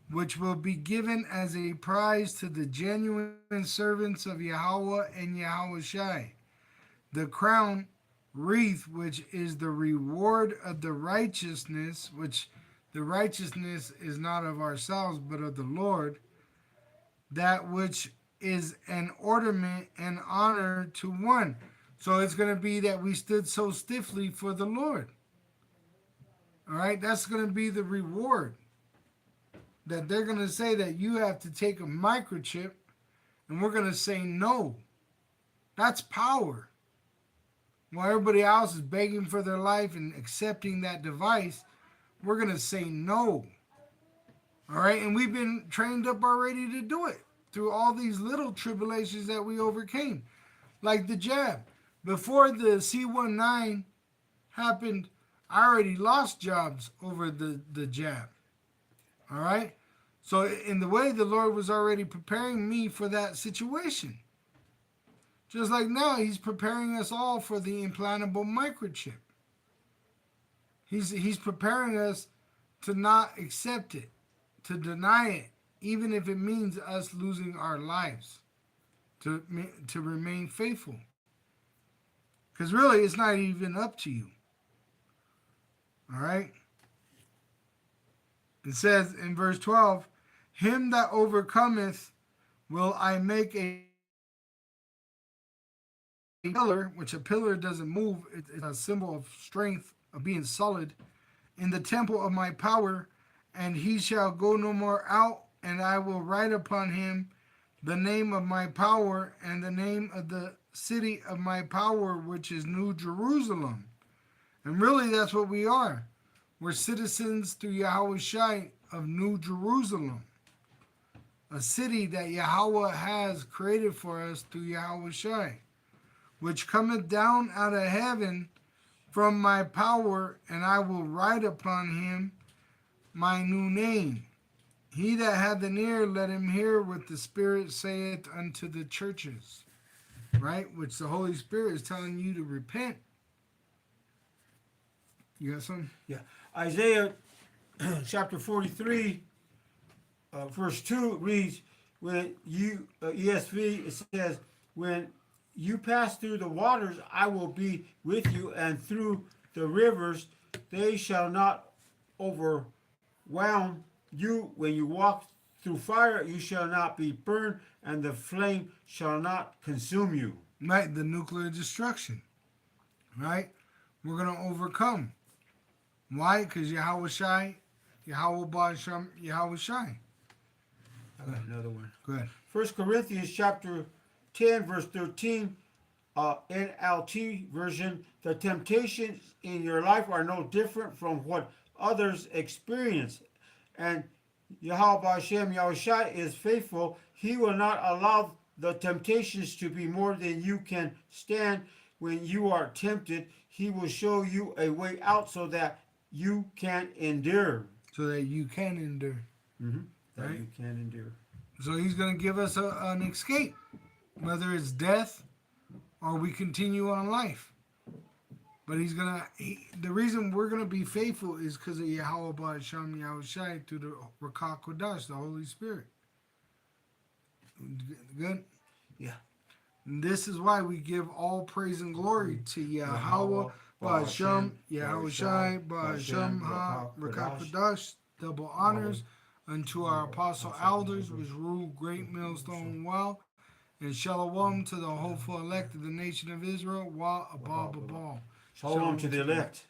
which will be given as a prize to the genuine servants of Yahweh and Yahweh Shai. The crown, wreath, which is the reward of the righteousness, which the righteousness is not of ourselves, but of the Lord, that which is an ornament and honor to one. So it's going to be that we stood so stiffly for the Lord. All right, that's going to be the reward. That they're going to say that you have to take a microchip, and we're going to say no. That's power. While everybody else is begging for their life and accepting that device, we're going to say no. All right, and we've been trained up already to do it through all these little tribulations that we overcame. Like the jab. Before the C-19 happened, I already lost jobs over the jab. All right? So in the way, the Lord was already preparing me for that situation. Just like now, he's preparing us all for the implantable microchip. He's preparing us to not accept it, to deny it, even if it means us losing our lives, to remain faithful. Because really, it's not even up to you. All right? It says in verse 12, him that overcometh will I make a pillar, which a pillar doesn't move. It's a symbol of strength, of being solid, in the temple of my power, and he shall go no more out, and I will write upon him the name of my power and the name of the city of my power, which is New Jerusalem. And really, that's what we are. We're citizens through Yahweh Shai of New Jerusalem, a city that Yahweh has created for us through Yahweh Shai, which cometh down out of heaven from my power, and I will write upon him my new name. He that hath an ear, let him hear what the Spirit saith unto the churches. Right? Which the Holy Spirit is telling you to repent. You got something? Yeah. Isaiah chapter 43, verse 2 reads, when you, ESV, it says, when you pass through the waters, I will be with you, and through the rivers, they shall not overwhelm you. When you walk through fire, you shall not be burned, and the flame shall not consume you. Right, the nuclear destruction. Right? We're going to overcome. Why? Because Yahweh Shai, Yahweh Ba'Shem, Yahweh Shai. I got another one. Go ahead. 1 Corinthians chapter 10, verse 13, NLT version, the temptations in your life are no different from what others experience. And Yahweh Ba'Shem Yahushai is faithful. He will not allow the temptations to be more than you can stand. When you are tempted, he will show you a way out so that you can endure. So that you can endure. Mm-hmm. That Right? you can endure. So he's going to give us an escape, whether it's death or we continue on life. But he's going to, the reason we're going to be faithful is because of Yahweh Ba'Shem Yahushai through the Rakah Kodash, the Holy Spirit. Good? Yeah. And this is why we give all praise and glory to Yahweh Ba'Shem Yahushai Ba'Shem Ha Rakah Kodash, double honors unto our apostle elders, which rule great millstone well, and shalom to the hopeful elect of the nation of Israel, wa abal babal. Shalom to the elect.